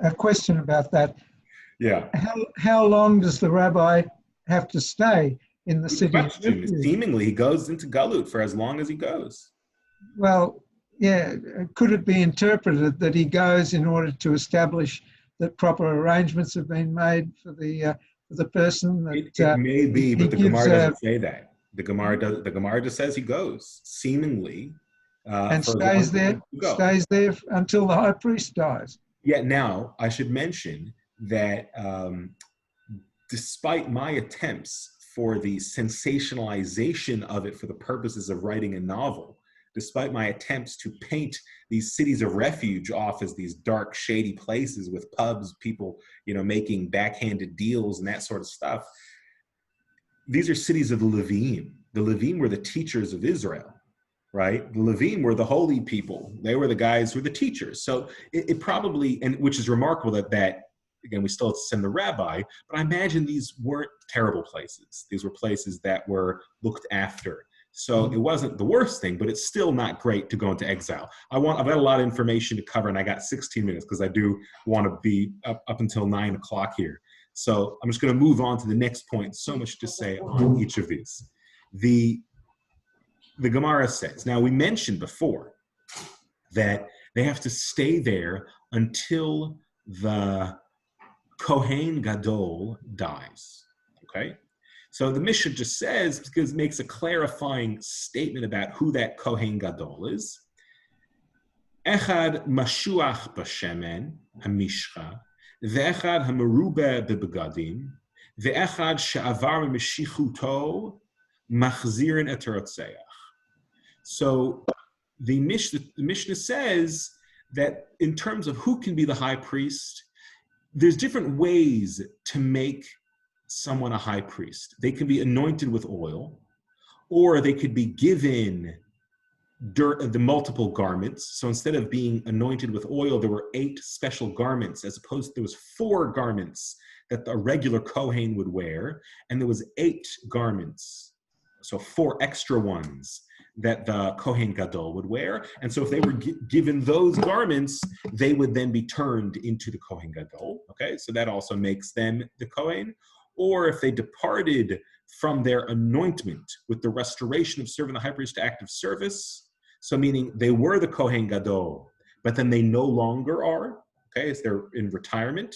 a question about that. Yeah. How long does the rabbi have to stay in the Good city? question. Seemingly, he goes into Galut for as long as he goes. Well, yeah. Could it be interpreted that he goes in order to establish that proper arrangements have been made for the person? That It may be, but the Gemara doesn't say that. The Gemara just says he goes, seemingly, and stays there until the high priest dies. Yeah. Now, I should mention that despite my attempts for the sensationalization of it for the purposes of writing a novel, despite my attempts to paint these cities of refuge off as these dark, shady places with pubs, people, making backhanded deals and that sort of stuff, these are cities of the Levim. The Levim were the teachers of Israel, right? The Levim were the holy people. They were the guys who were the teachers. So it probably, and which is remarkable that again, we still have to send the rabbi, but I imagine these weren't terrible places. These were places that were looked after. So it wasn't the worst thing, but it's still not great to go into exile. I've got a lot of information to cover, and I got 16 minutes because I do want to be up until 9 o'clock here. So I'm just going to move on to the next point. So much to say on each of these. The Gemara says, now we mentioned before that they have to stay there until the Kohen Gadol dies, okay? So the Mishnah just says, because it makes a clarifying statement about who that Kohen Gadol is. Echad mashuach b'shemen hamishcha, ve'echad hamerube b'begadim, ve'echad she'avar m'mishichuto machzirin et rotzeach. So the Mishnah says that in terms of who can be the high priest, there's different ways to make someone a high priest. They can be anointed with oil, or they could be given the multiple garments. So instead of being anointed with oil, there were 8 special garments, as opposed to there was 4 garments that a regular Kohen would wear, and there was 8 garments, so 4 extra ones that the Kohen Gadol would wear. And so if they were given those garments, they would then be turned into the Kohen Gadol. Okay, so that also makes them the Kohen. Or if they departed from their anointment with the restoration of serving the high priest to active service, so meaning they were the Kohen Gadol, but then they no longer are, okay, as they're in retirement,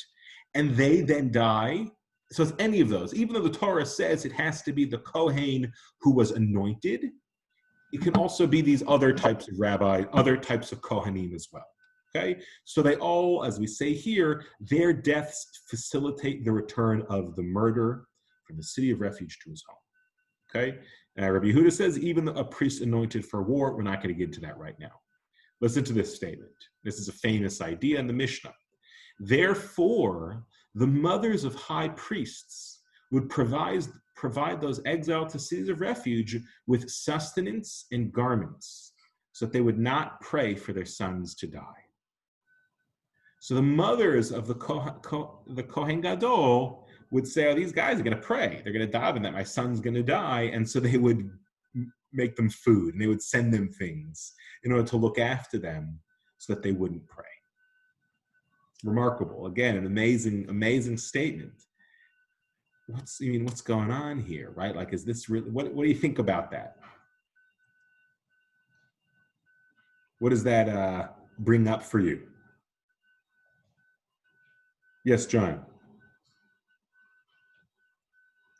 and they then die. So it's any of those, even though the Torah says it has to be the Kohen who was anointed, it can also be these other types of rabbis, other types of Kohanim as well. Okay, so they all, as we say here, their deaths facilitate the return of the murderer from the city of refuge to his home. Okay, Rabbi Yehuda says even a priest anointed for war. We're not going to get into that right now. Listen to this statement. This is a famous idea in the Mishnah. Therefore, the mothers of high priests would provide those exiled to cities of refuge with sustenance and garments, so that they would not pray for their sons to die. So the mothers of the Kohen Gadol would say, oh, these guys are going to pray. They're going to daven that my son's going to die. And so they would make them food, and they would send them things in order to look after them so that they wouldn't pray. Remarkable. Again, an amazing, amazing statement. What's going on here, right? Like, is this really, what do you think about that? What does that bring up for you? Yes, John.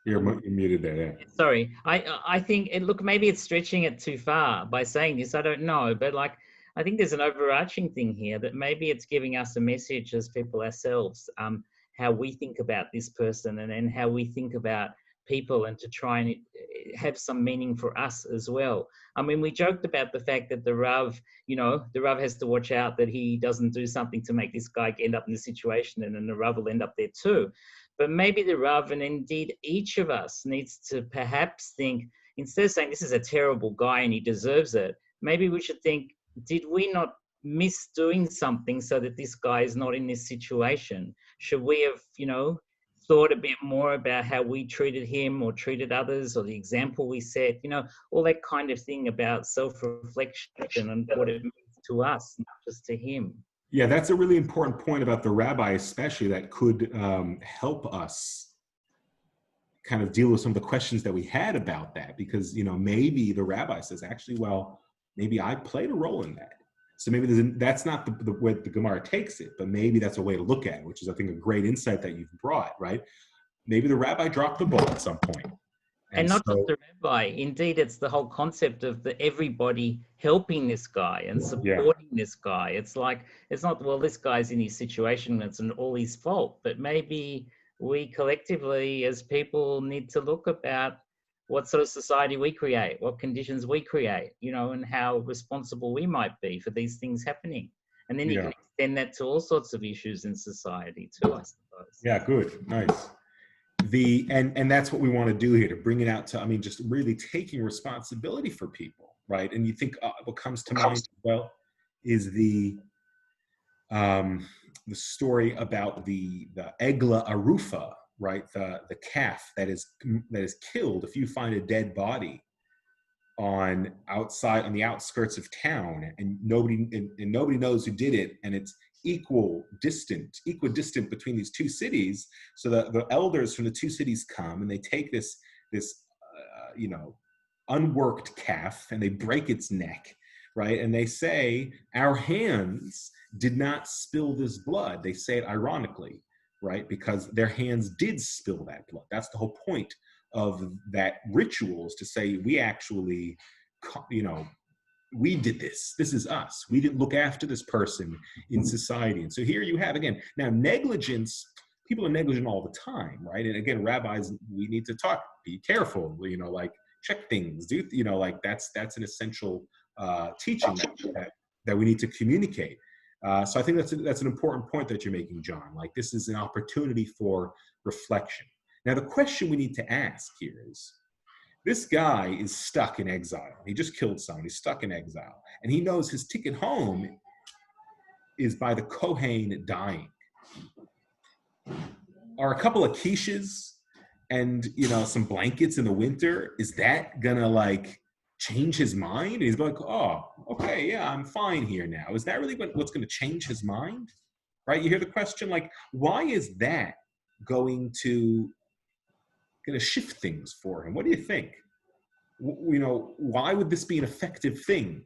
You're muted there. Yeah. Sorry, I think look, maybe it's stretching it too far by saying this. I don't know, but like I think there's an overarching thing here that maybe it's giving us a message as people ourselves, how we think about this person and then how we think about people, and to try and have some meaning for us as well. I mean, we joked about the fact that the Rav, the Rav has to watch out that he doesn't do something to make this guy end up in this situation, and then the Rav will end up there too. But maybe the Rav, and indeed each of us, needs to perhaps think, instead of saying this is a terrible guy and he deserves it, maybe we should think, did we not miss doing something so that this guy is not in this situation? Should we have, thought a bit more about how we treated him or treated others, or the example we set, all that kind of thing about self-reflection and what it means to us, not just to him. Yeah, that's a really important point about the rabbi, especially, that could help us kind of deal with some of the questions that we had about that, because, maybe the rabbi says, actually, well, maybe I played a role in that. So maybe that's not the way the Gemara takes it, but maybe that's a way to look at it, which is, I think, a great insight that you've brought, right? Maybe the rabbi dropped the ball at some point. And not just the rabbi. Indeed, it's the whole concept of everybody helping this guy and supporting this guy. It's like, it's not, well, this guy's in his situation, it's all his fault. But maybe we collectively as people need to look about what sort of society we create, what conditions we create, and how responsible we might be for these things happening. And then you can extend that to all sorts of issues in society too, I suppose. Yeah, good, nice. And that's what we want to do here, to bring it out to, just really taking responsibility for people, right? And you think what comes to mind as well is the story about the Egla Arufa, right? The calf that is killed. If you find a dead body on the outskirts of town, and nobody knows who did it, and it's equidistant between these two cities. So the elders from the two cities come and they take this unworked calf and they break its neck, right? And they say, our hands did not spill this blood. They say it ironically, right? Because their hands did spill that blood. That's the whole point of that ritual, is to say, we actually, we did this. This is us. We didn't look after this person in society. And so here you have, again, now negligence, people are negligent all the time, right? And again, rabbis, we need to be careful, check things, that's an essential teaching that we need to communicate. So I think that's an important point that you're making, John. Like, this is an opportunity for reflection. Now, the question we need to ask here is, this guy is stuck in exile. He just killed someone. He's stuck in exile. And he knows his ticket home is by the Kohen dying. Are a couple of quiches and, some blankets in the winter, is that gonna change his mind? And he's like, oh, okay, yeah, I'm fine here now. Is that really what's gonna change his mind? Right? You hear the question, why is that going to shift things for him? What do you think? Why would this be an effective thing?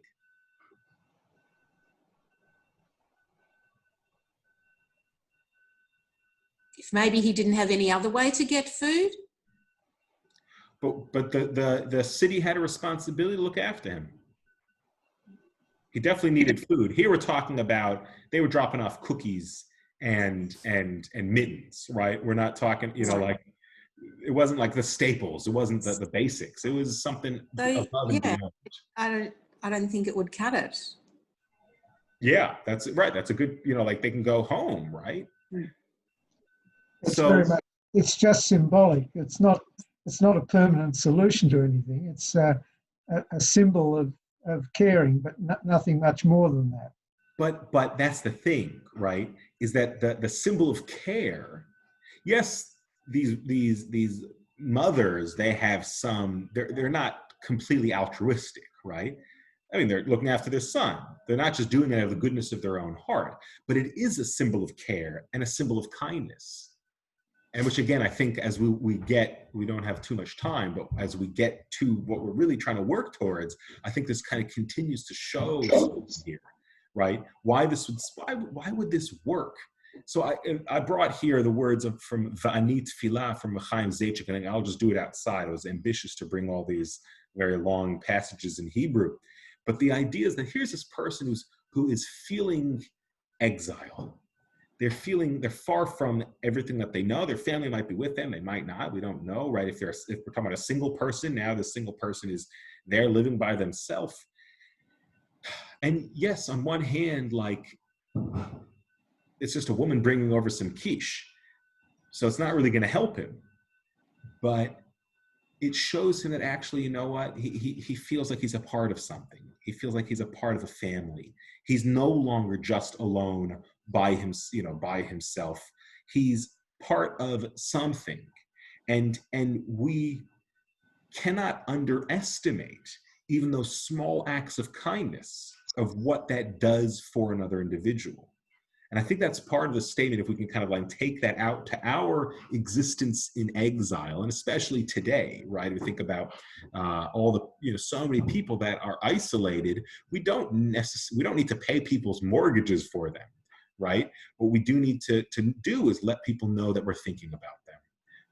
If maybe he didn't have any other way to get food. But the city had a responsibility to look after him. He definitely needed food. Here we're talking about, they were dropping off cookies and mittens, right? We're not talking, it wasn't like the staples. It wasn't the basics. It was something above and beyond. I don't think it would cut it. Yeah, that's right. That's a good, they can go home, right? It's just symbolic. It's not a permanent solution to anything. It's a symbol of caring, but nothing much more than that. But that's the thing, right? Is that the symbol of care? Yes, these mothers, they have they're not completely altruistic, right? I mean, they're looking after their son. They're not just doing it out of the goodness of their own heart, but it is a symbol of care and a symbol of kindness. And which again, I think as we don't have too much time, but as we get to what we're really trying to work towards, I think this kind of continues to show here, right? Why would this work? So I brought here the words from Va'ani Tfilah from Chaim Zaitchik, and I'll just do it outside. I was ambitious to bring all these very long passages in Hebrew. But the idea is that here's this person who is feeling exile. They're far from everything that they know. Their family might be with them, they might not. We don't know, right? If we're talking about a single person, now the single person is there living by themselves. And yes, on one hand, like, it's just a woman bringing over some quiche, so it's not really going to help him. But it shows him that actually, you know what? He feels like he's a part of something. He feels like he's a part of a family. He's no longer just alone by himself. He's part of something, and we cannot underestimate even those small acts of kindness of what that does for another individual. And I think that's part of the statement, if we can kind of like take that out to our existence in exile, and especially today, right? We think about all the, so many people that are isolated. We don't need to pay people's mortgages for them, right? What we do need to do is let people know that we're thinking about them.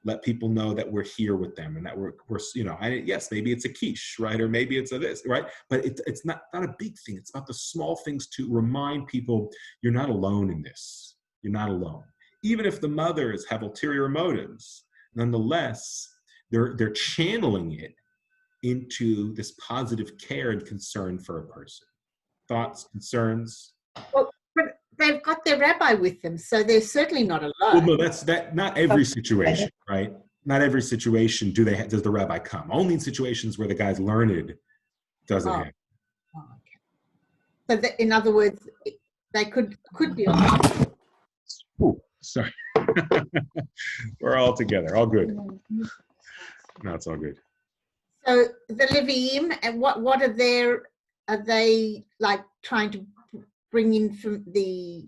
Let people know that we're here with them, and that we're yes, maybe it's a quiche, right? Or maybe it's a this, right? But it's not a big thing. It's about the small things to remind people you're not alone in this. You're not alone. Even if the mothers have ulterior motives, nonetheless, they're channeling it into this positive care and concern for a person. Thoughts, concerns? Well, but they've got their rabbi with them, so they're certainly not alone. Well, no, that's not every situation, right? Not every situation does the rabbi come. Only in situations where the guy's learned does it happen. Oh, okay. So in other words, they could be alone. Ooh, sorry. We're all together, all good. No, it's all good. So the Leviim, and what are they like trying to bring in from the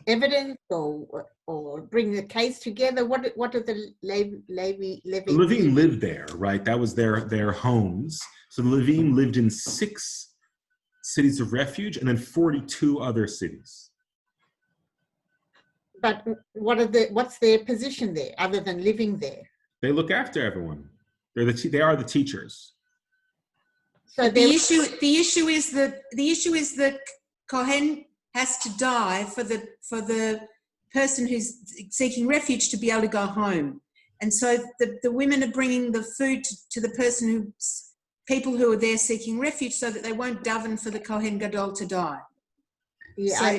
evidence or bring the case together? What are the Leviim? The Levim lived there, right? That was their homes. So the Levim lived in 6 cities of refuge and then 42 other cities. But what's their position there other than living there? They look after everyone. They are the teachers. So the issue is that Kohen has to die for the person who's seeking refuge to be able to go home, and so the women are bringing the food to the people who are there seeking refuge, so that they won't daven for the Kohen Gadol to die. Yeah, so,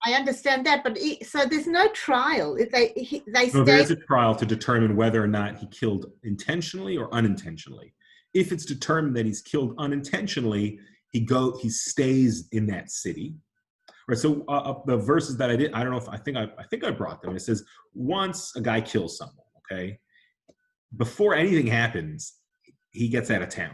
I understand that, but so there's no trial. If there is a trial to determine whether or not he killed intentionally or unintentionally. If it's determined that he's killed unintentionally, he stays in that city. Right. So the verses that I don't know if I think I brought them. It says once a guy kills someone, okay, before anything happens, he gets out of town,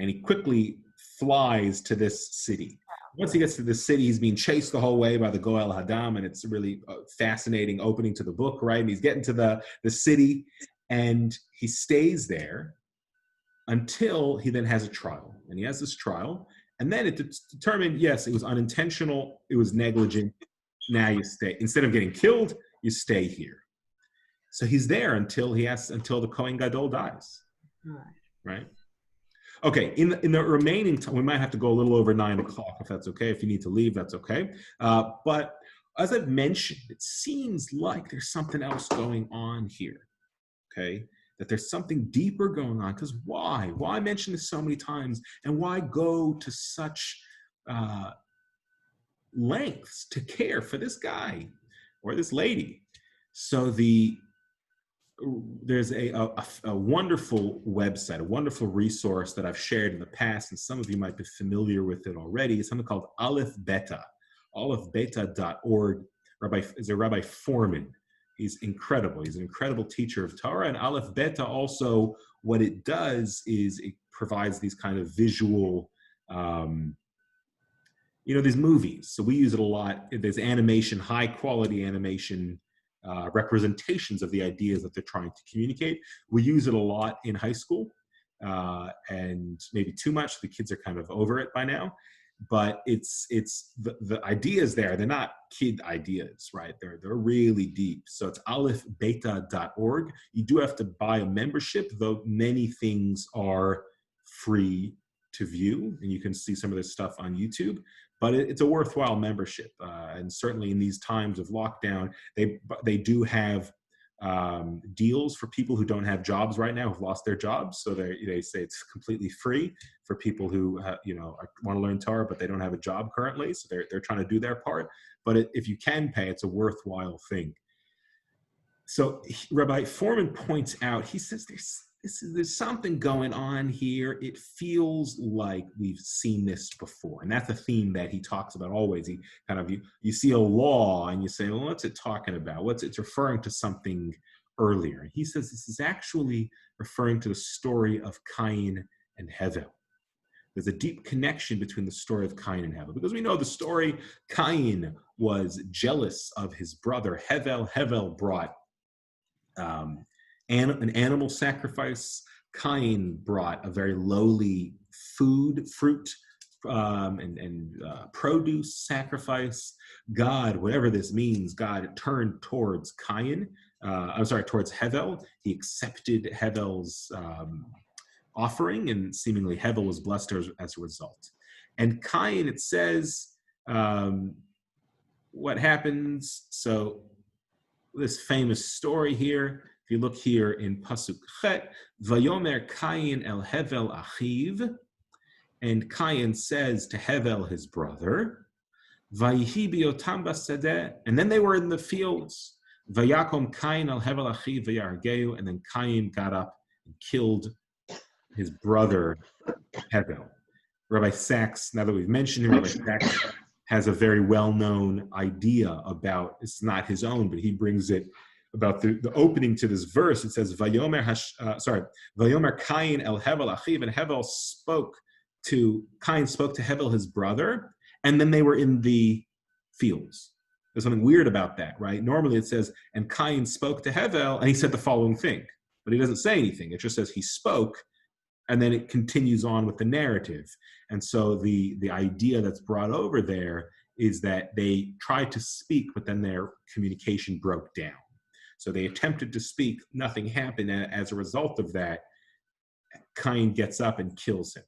and he quickly flies to this city. Once he gets to the city, he's being chased the whole way by the Goel Hadam, and it's a really fascinating opening to the book, right? And he's getting to the city, and he stays there until he then has a trial. And he has this trial, and then it's determined, yes, it was unintentional, it was negligent, now you stay. Instead of getting killed, you stay here. So he's there until the Kohen Gadol dies, right? Okay, in the remaining time, we might have to go a little over 9 o'clock, if that's okay. If you need to leave, that's okay. But as I've mentioned, it seems like there's something else going on here, okay? That there's something deeper going on, because why? Why mention this so many times, and why go to such lengths to care for this guy or this lady? So there's a wonderful website, a wonderful resource that I've shared in the past, and some of you might be familiar with it already. It's something called Aleph Beta, alephbeta.org. Rabbi Foreman. He's incredible. He's an incredible teacher of Torah. And Aleph Beta also, what it does is it provides these kind of visual, these movies. So we use it a lot. There's animation, high quality animation representations of the ideas that they're trying to communicate. We use it a lot in high school, and maybe too much. The kids are kind of over it by now. But it's the ideas there. They're not kid ideas, right? They're really deep. So it's alepbeta.org. You do have to buy a membership, though many things are free to view, and you can see some of this stuff on YouTube. But it's a worthwhile membership, and certainly in these times of lockdown, they do have deals for people who don't have jobs right now, who've lost their jobs. So they say it's completely free for people who want to learn Torah, but they don't have a job currently. So they're trying to do their part. But if you can pay, it's a worthwhile thing. So Rabbi Foreman points out, he says there's something going on here. It feels like we've seen this before. And that's a theme that he talks about always. He kind of, you see a law and you say, well, what's it talking about? It's referring to something earlier. He says this is actually referring to the story of Cain and Hevel. There's a deep connection between the story of Cain and Hevel, because we know the story, Cain was jealous of his brother Hevel. Hevel brought an animal sacrifice. Cain brought a very lowly fruit, and produce sacrifice. God, whatever this means, God turned towards towards Hevel. He accepted Hevel's offering, and seemingly Hevel was blessed as a result. And Cain, it says, what happens? So this famous story here, if you look here in Pasuk Chet, Vayomer Cain el Hevel achiv, and Cain says to Hevel his brother, Vayihi biotam basadeh, and then they were in the fields. Vayakom Cain el Hevel achiv vayargeu, and then Cain got up and killed his brother Hevel. Rabbi Sachs, now that we've mentioned him, Rabbi Sachs has a very well-known idea about, it's not his own, but he brings it about the opening to this verse. It says, Vayomer Cain el Hevel achiv, and Hevel Cain spoke to Hevel his brother, and then they were in the fields. There's something weird about that, right? Normally it says, and Cain spoke to Hevel, and he said the following thing, but he doesn't say anything. It just says he spoke, and then it continues on with the narrative. And so the idea that's brought over there is that they tried to speak, but then their communication broke down. So they attempted to speak, nothing happened. And as a result of that, Cain gets up and kills him.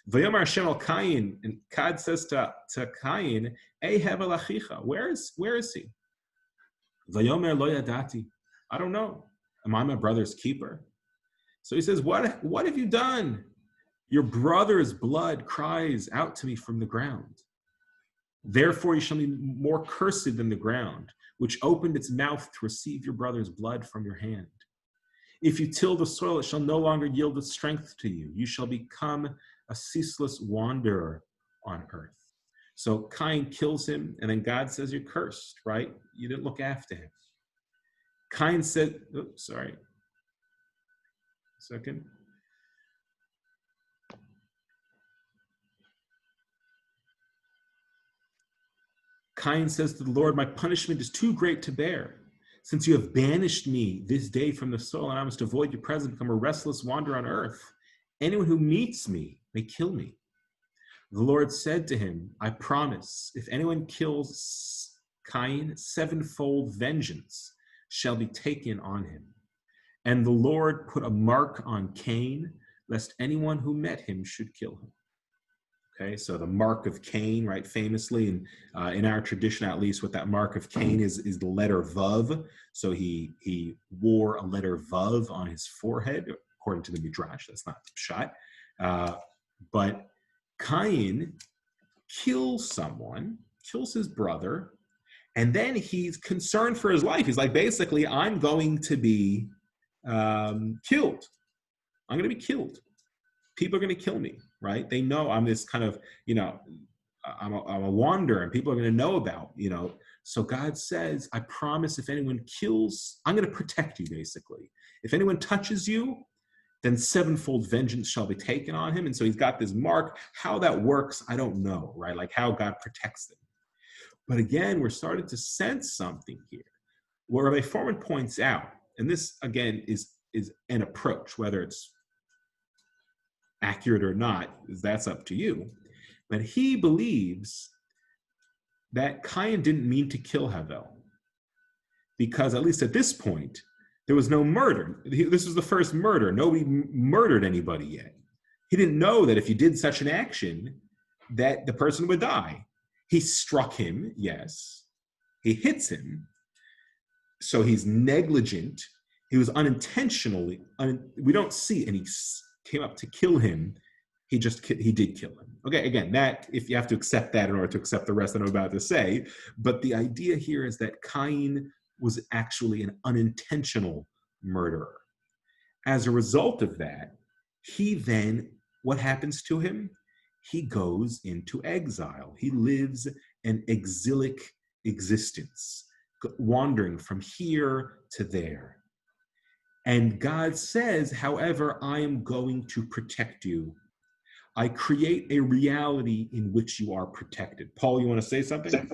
Vayomer Hashem el Cain, and God says to Cain, Ei Hevel achicha, where is he? Vayomer lo yadati, I don't know. Am I my brother's keeper? So he says, what have you done? Your brother's blood cries out to me from the ground. Therefore you shall be more cursed than the ground, which opened its mouth to receive your brother's blood from your hand. If you till the soil, it shall no longer yield its strength to you. You shall become a ceaseless wanderer on earth. So Cain kills him, and then God says, you're cursed, right? You didn't look after him. Cain said, second. Cain says to the Lord, my punishment is too great to bear. Since you have banished me this day from the soil, and I must avoid your presence, become a restless wanderer on earth. Anyone who meets me may kill me. The Lord said to him, I promise, if anyone kills Cain, sevenfold vengeance shall be taken on him. And the Lord put a mark on Cain, lest anyone who met him should kill him. Okay, so the mark of Cain, right, famously, and in our tradition, at least, what that mark of Cain is the letter Vav. So he wore a letter Vav on his forehead, according to the Midrash. That's not the shot. But Cain kills someone, kills his brother, and then he's concerned for his life. He's like, basically, I'm going to be killed. I'm going to be killed. People are going to kill me, right? They know I'm this kind of, I'm a wanderer, and people are going to know about, So God says, I promise if anyone kills, I'm going to protect you, basically. If anyone touches you, then sevenfold vengeance shall be taken on him. And so he's got this mark. How that works, I don't know, right? Like how God protects them. But again, we're starting to sense something here. what Rabbi Foreman points out, and this again is an approach, whether it's accurate or not, that's up to you. But he believes that Cain didn't mean to kill Havel, because at least at this point, there was no murder. This was the first murder. Nobody murdered anybody yet. He didn't know that if he did such an action, that the person would die. He struck him, yes. He hits him, so he's negligent. He was unintentionally, we don't see, and he came up to kill him. He did kill him. Okay, again, that, if you have to accept that in order to accept the rest that I'm about to say, but the idea here is that Cain was actually an unintentional murderer. As a result of that, he then, what happens to him? He goes into exile. He lives an exilic existence, wandering from here to there. And God says, however, I am going to protect you. I create a reality in which you are protected. Paul, you want to say something?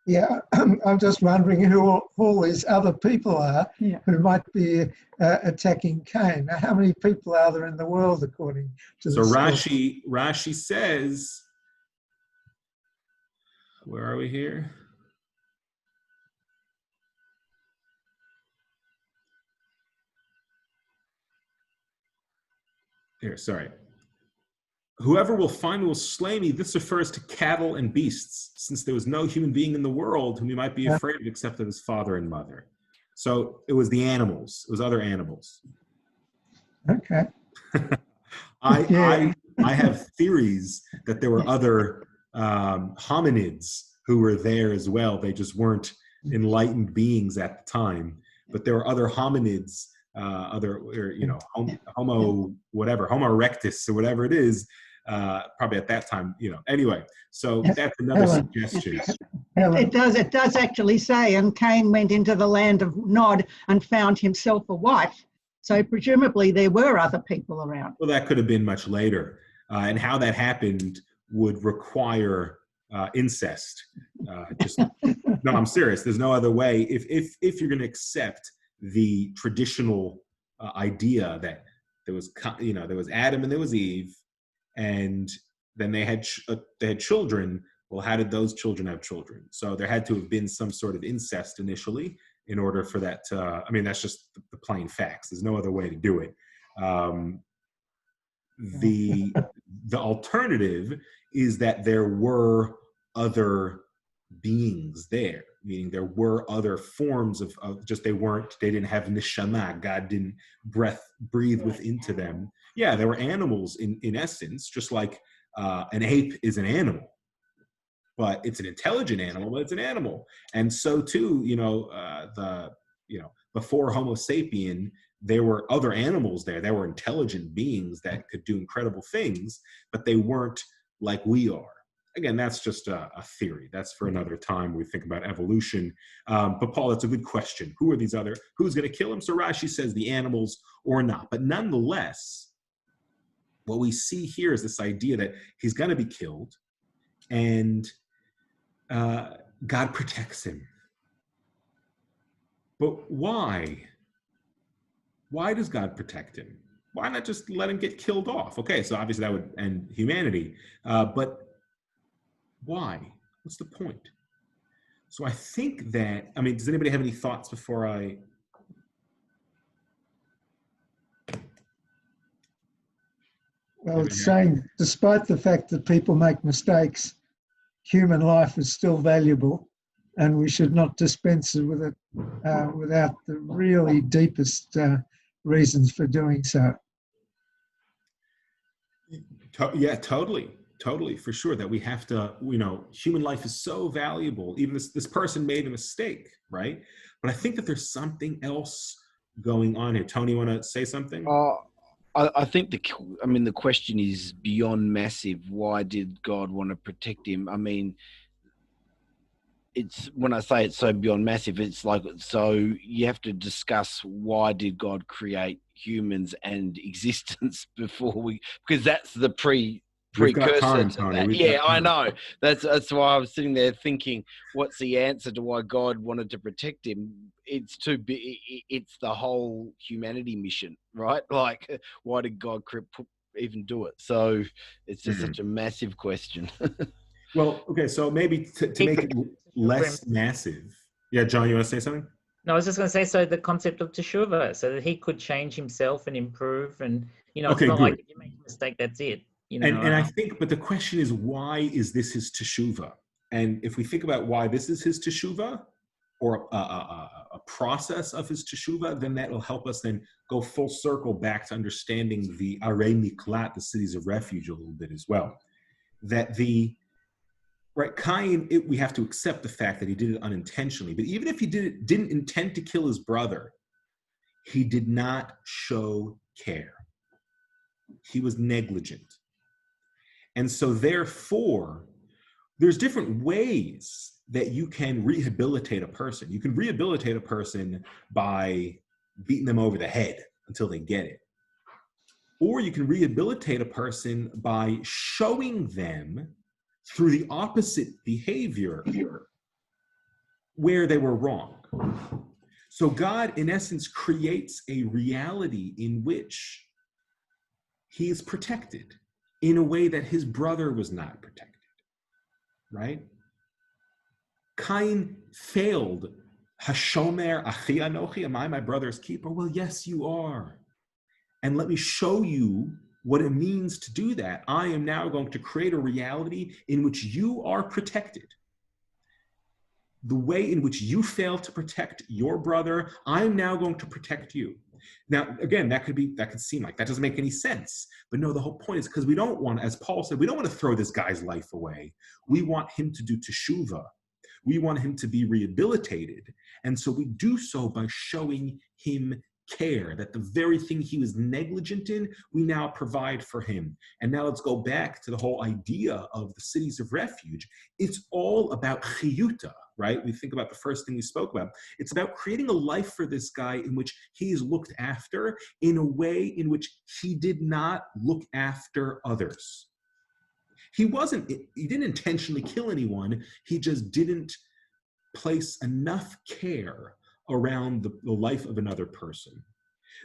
Yeah, I'm just wondering who all these other people are who might be attacking Cain. Now, how many people are there in the world, according to So the Rashi says, where are we here? Here, sorry. Whoever will find will slay me. This refers to cattle and beasts, since there was no human being in the world whom he might be afraid of except of his father and mother. So it was the animals. It was other animals. Okay. I have theories that there were other hominids who were there as well. They just weren't enlightened beings at the time, but there were other hominids, Homo erectus or whatever it is, probably at that time, Anyway, so that's another suggestion. It does actually say, and Cain went into the land of Nod and found himself a wife. So presumably there were other people around. Well, that could have been much later. And how that happened would require incest. No, I'm serious. There's no other way. If you're going to accept the traditional idea that there was Adam and there was Eve, and then they had children. Well, how did those children have children? So there had to have been some sort of incest initially in order for that to, that's just the plain facts. There's no other way to do it. The alternative is that there were other beings there, meaning there were other forms of just they didn't have neshama. God didn't breathe into them. Yeah, there were animals in essence, just like an ape is an animal, but it's an intelligent animal, but it's an animal. And so too, before Homo sapien, there were other animals there. There were intelligent beings that could do incredible things, but they weren't like we are. Again, that's just a theory. That's for another time when we think about evolution. But Paul, that's a good question. Who's going to kill him? So Rashi says the animals or not. But nonetheless, what we see here is this idea that he's going to be killed, and God protects him. But why? Why does God protect him? Why not just let him get killed off? Okay, so obviously that would end humanity. But why? What's the point? So I think that, does anybody have any thoughts before I... Well, it's saying, despite the fact that people make mistakes, human life is still valuable, and we should not dispense with it without the really deepest reasons for doing so. Yeah, totally, for sure, that we have to, human life is so valuable. Even this person made a mistake, right? But I think that there's something else going on here. Tony, you want to say something? I think the question is beyond massive. Why did God want to protect him? It's, when I say it's so beyond massive, it's like, so you have to discuss why did God create humans and existence because that's the We've got precursor time, to Tony. that. We've Yeah, got I time. know. That's why I was sitting there thinking, what's the answer to why God wanted to protect him? It's too big. It's the whole humanity mission, right? Like, why did God even do it? So it's just such a massive question. Well, okay, so maybe to make it less massive. Yeah, John, you want to say something? No, I was just going to say, so the concept of teshuvah, so that he could change himself and improve, and it's not like if you make a mistake, that's it. And I think, but the question is, why is this his teshuvah? And if we think about why this is his teshuvah, or a process of his teshuvah, then that will help us then go full circle back to understanding the arei miklat, the cities of refuge, a little bit as well. That Cain, we have to accept the fact that he did it unintentionally. But even if he didn't intend to kill his brother, he did not show care. He was negligent. And so therefore, there's different ways that you can rehabilitate a person. You can rehabilitate a person by beating them over the head until they get it. Or you can rehabilitate a person by showing them through the opposite behavior where they were wrong. So God, in essence, creates a reality in which he is protected in a way that his brother was not protected, right? Cain failed. Hashomer achi anochi, am I my brother's keeper? Well, yes, you are. And let me show you what it means to do that. I am now going to create a reality in which you are protected. The way in which you fail to protect your brother, I am now going to protect you. Now, again, that could seem like that doesn't make any sense. But no, the whole point is because we don't want, as Paul said, we don't want to throw this guy's life away. We want him to do teshuvah. We want him to be rehabilitated. And so we do so by showing him care, that the very thing he was negligent in, we now provide for him. And now let's go back to the whole idea of the cities of refuge. It's all about chiyuta, right? We think about the first thing we spoke about. It's about creating a life for this guy in which he is looked after in a way in which he did not look after others. He didn't intentionally kill anyone. He just didn't place enough care around the life of another person.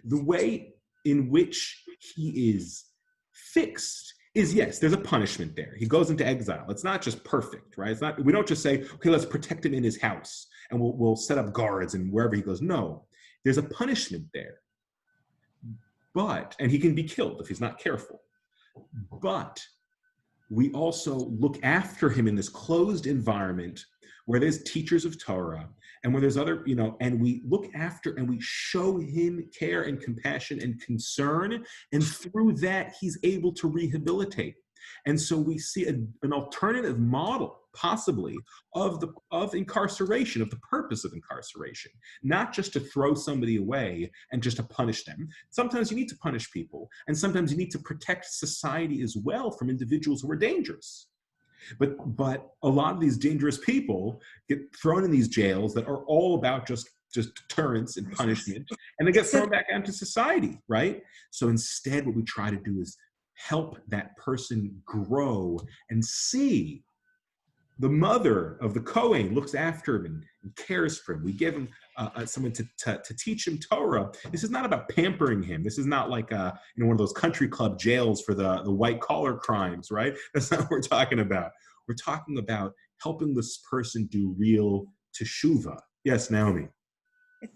The way in which he is fixed is, yes, there's a punishment there. He goes into exile. It's not just perfect, right? It's not. We don't just say, okay, let's protect him in his house and we'll set up guards and wherever he goes. No, there's a punishment there. And he can be killed if he's not careful. But we also look after him in this closed environment where there's teachers of Torah and where there's other, and we look after and we show him care and compassion and concern. And through that, he's able to rehabilitate. And so we see an alternative model, possibly, of incarceration, of the purpose of incarceration, not just to throw somebody away and just to punish them. Sometimes you need to punish people, and sometimes you need to protect society as well from individuals who are dangerous. But a lot of these dangerous people get thrown in these jails that are all about just deterrence and punishment, and they get thrown back into society, right? So instead, what we try to do is help that person grow and see. The mother of the Kohen looks after him and cares for him. We give him someone to teach him Torah. This is not about pampering him. This is not like one of those country club jails for the white collar crimes, right? That's not what we're talking about. We're talking about helping this person do real teshuvah. Yes, Naomi.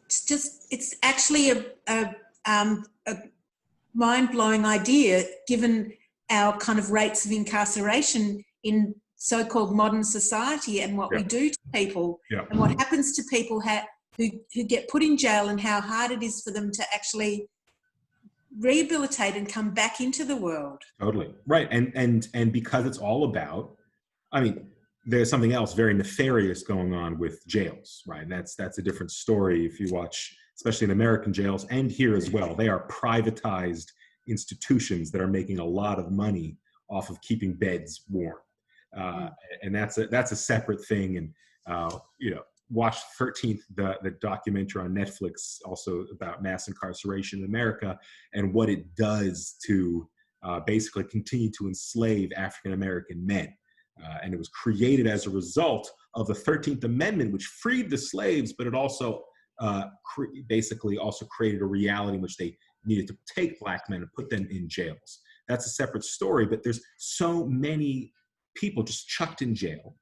It's actually a mind-blowing idea given our kind of rates of incarceration in so-called modern society and what we do to people and what happens to people who get put in jail and how hard it is for them to actually rehabilitate and come back into the world. Totally. Right. And because it's all about, there's something else very nefarious going on with jails, right? And that's a different story if you watch, especially in American jails and here as well. They are privatized institutions that are making a lot of money off of keeping beds warm. And that's a separate thing. And, watch 13th, the documentary on Netflix also about mass incarceration in America and what it does to basically continued to enslave African American men. And it was created as a result of the 13th Amendment, which freed the slaves, but it also basically also created a reality in which they needed to take black men and put them in jails. That's a separate story, but there's so many people just chucked in jail,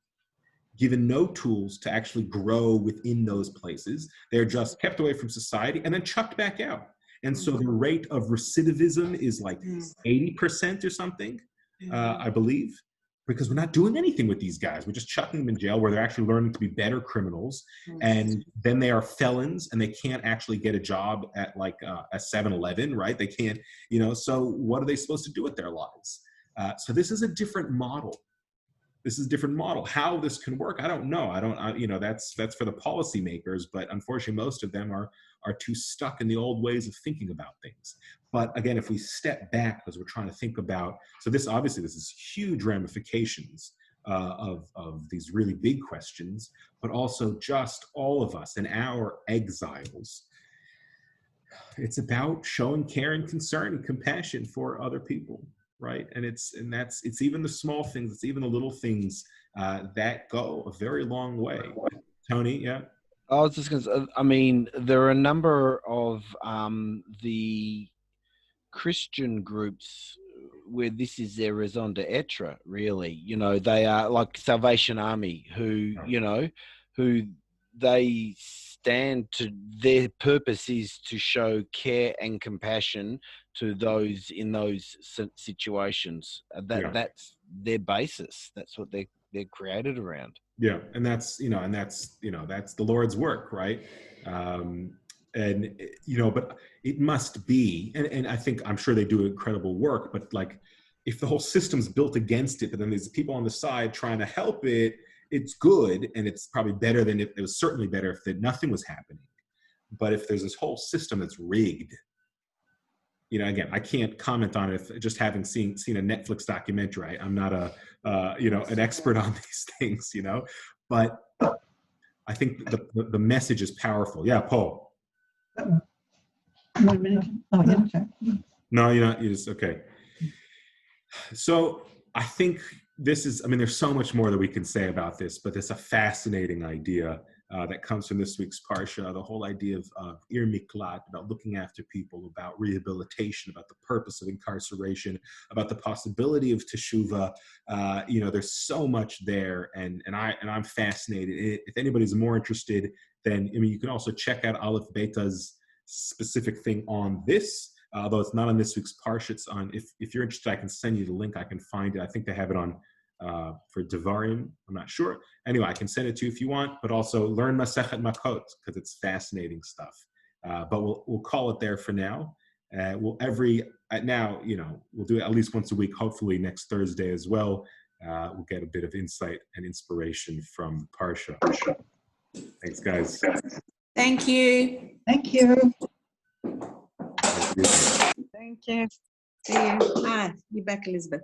given no tools to actually grow within those places. They're just kept away from society and then chucked back out. And so the rate of recidivism is like 80% or something, I believe, because we're not doing anything with these guys. We're just chucking them in jail where they're actually learning to be better criminals. And then they are felons and they can't actually get a job at like a 7-Eleven, right? They can't, so what are they supposed to do with their lives? So this is a different model. This is a different model. How this can work, I don't know. That's for the policymakers, but unfortunately most of them are too stuck in the old ways of thinking about things. But again, if we step back, because we're trying to think about, so this is huge ramifications of these really big questions, but also just all of us and our exiles. It's about showing care and concern and compassion for other people. Right, and it's even the small things, it's even the little things that go a very long way. Tony, yeah. I was just going to say, I mean, there are a number of the Christian groups where this is their raison d'etre, really. They are like Salvation Army, who they stand to, their purpose is to show care and compassion to those in those situations. That's their basis. That's what they're created around. Yeah, and that's the Lord's work, right? But it must be, and I'm sure they do incredible work, but like if the whole system's built against it, but then there's people on the side trying to help it, it's good, and it's probably better than it was certainly better if nothing was happening. But if there's this whole system that's rigged, again, I can't comment on it just having seen a Netflix documentary. I'm not an expert on these things, but I think the message is powerful. Yeah, Paul. 1 minute. Oh, yeah. Okay. No, you're not. You're just okay. So I think there's so much more that we can say about this, but it's a fascinating idea that comes from this week's Parsha, the whole idea of Ir Miklat, about looking after people, about rehabilitation, about the purpose of incarceration, about the possibility of teshuvah. There's so much there, and I'm fascinated. If anybody's more interested, then you can also check out Aleph Beta's specific thing on this. Although it's not on this week's Parsha, it's on. If you're interested, I can send you the link. I can find it. I think they have it on for Devarim. I'm not sure. Anyway, I can send it to you if you want. But also learn Masechet Matot because it's fascinating stuff. But we'll call it there for now. We'll do it at least once a week. Hopefully next Thursday as well. We'll get a bit of insight and inspiration from Parsha. Thanks, guys. Thank you. Thank you. Thank you. See you. You're back, Elizabeth.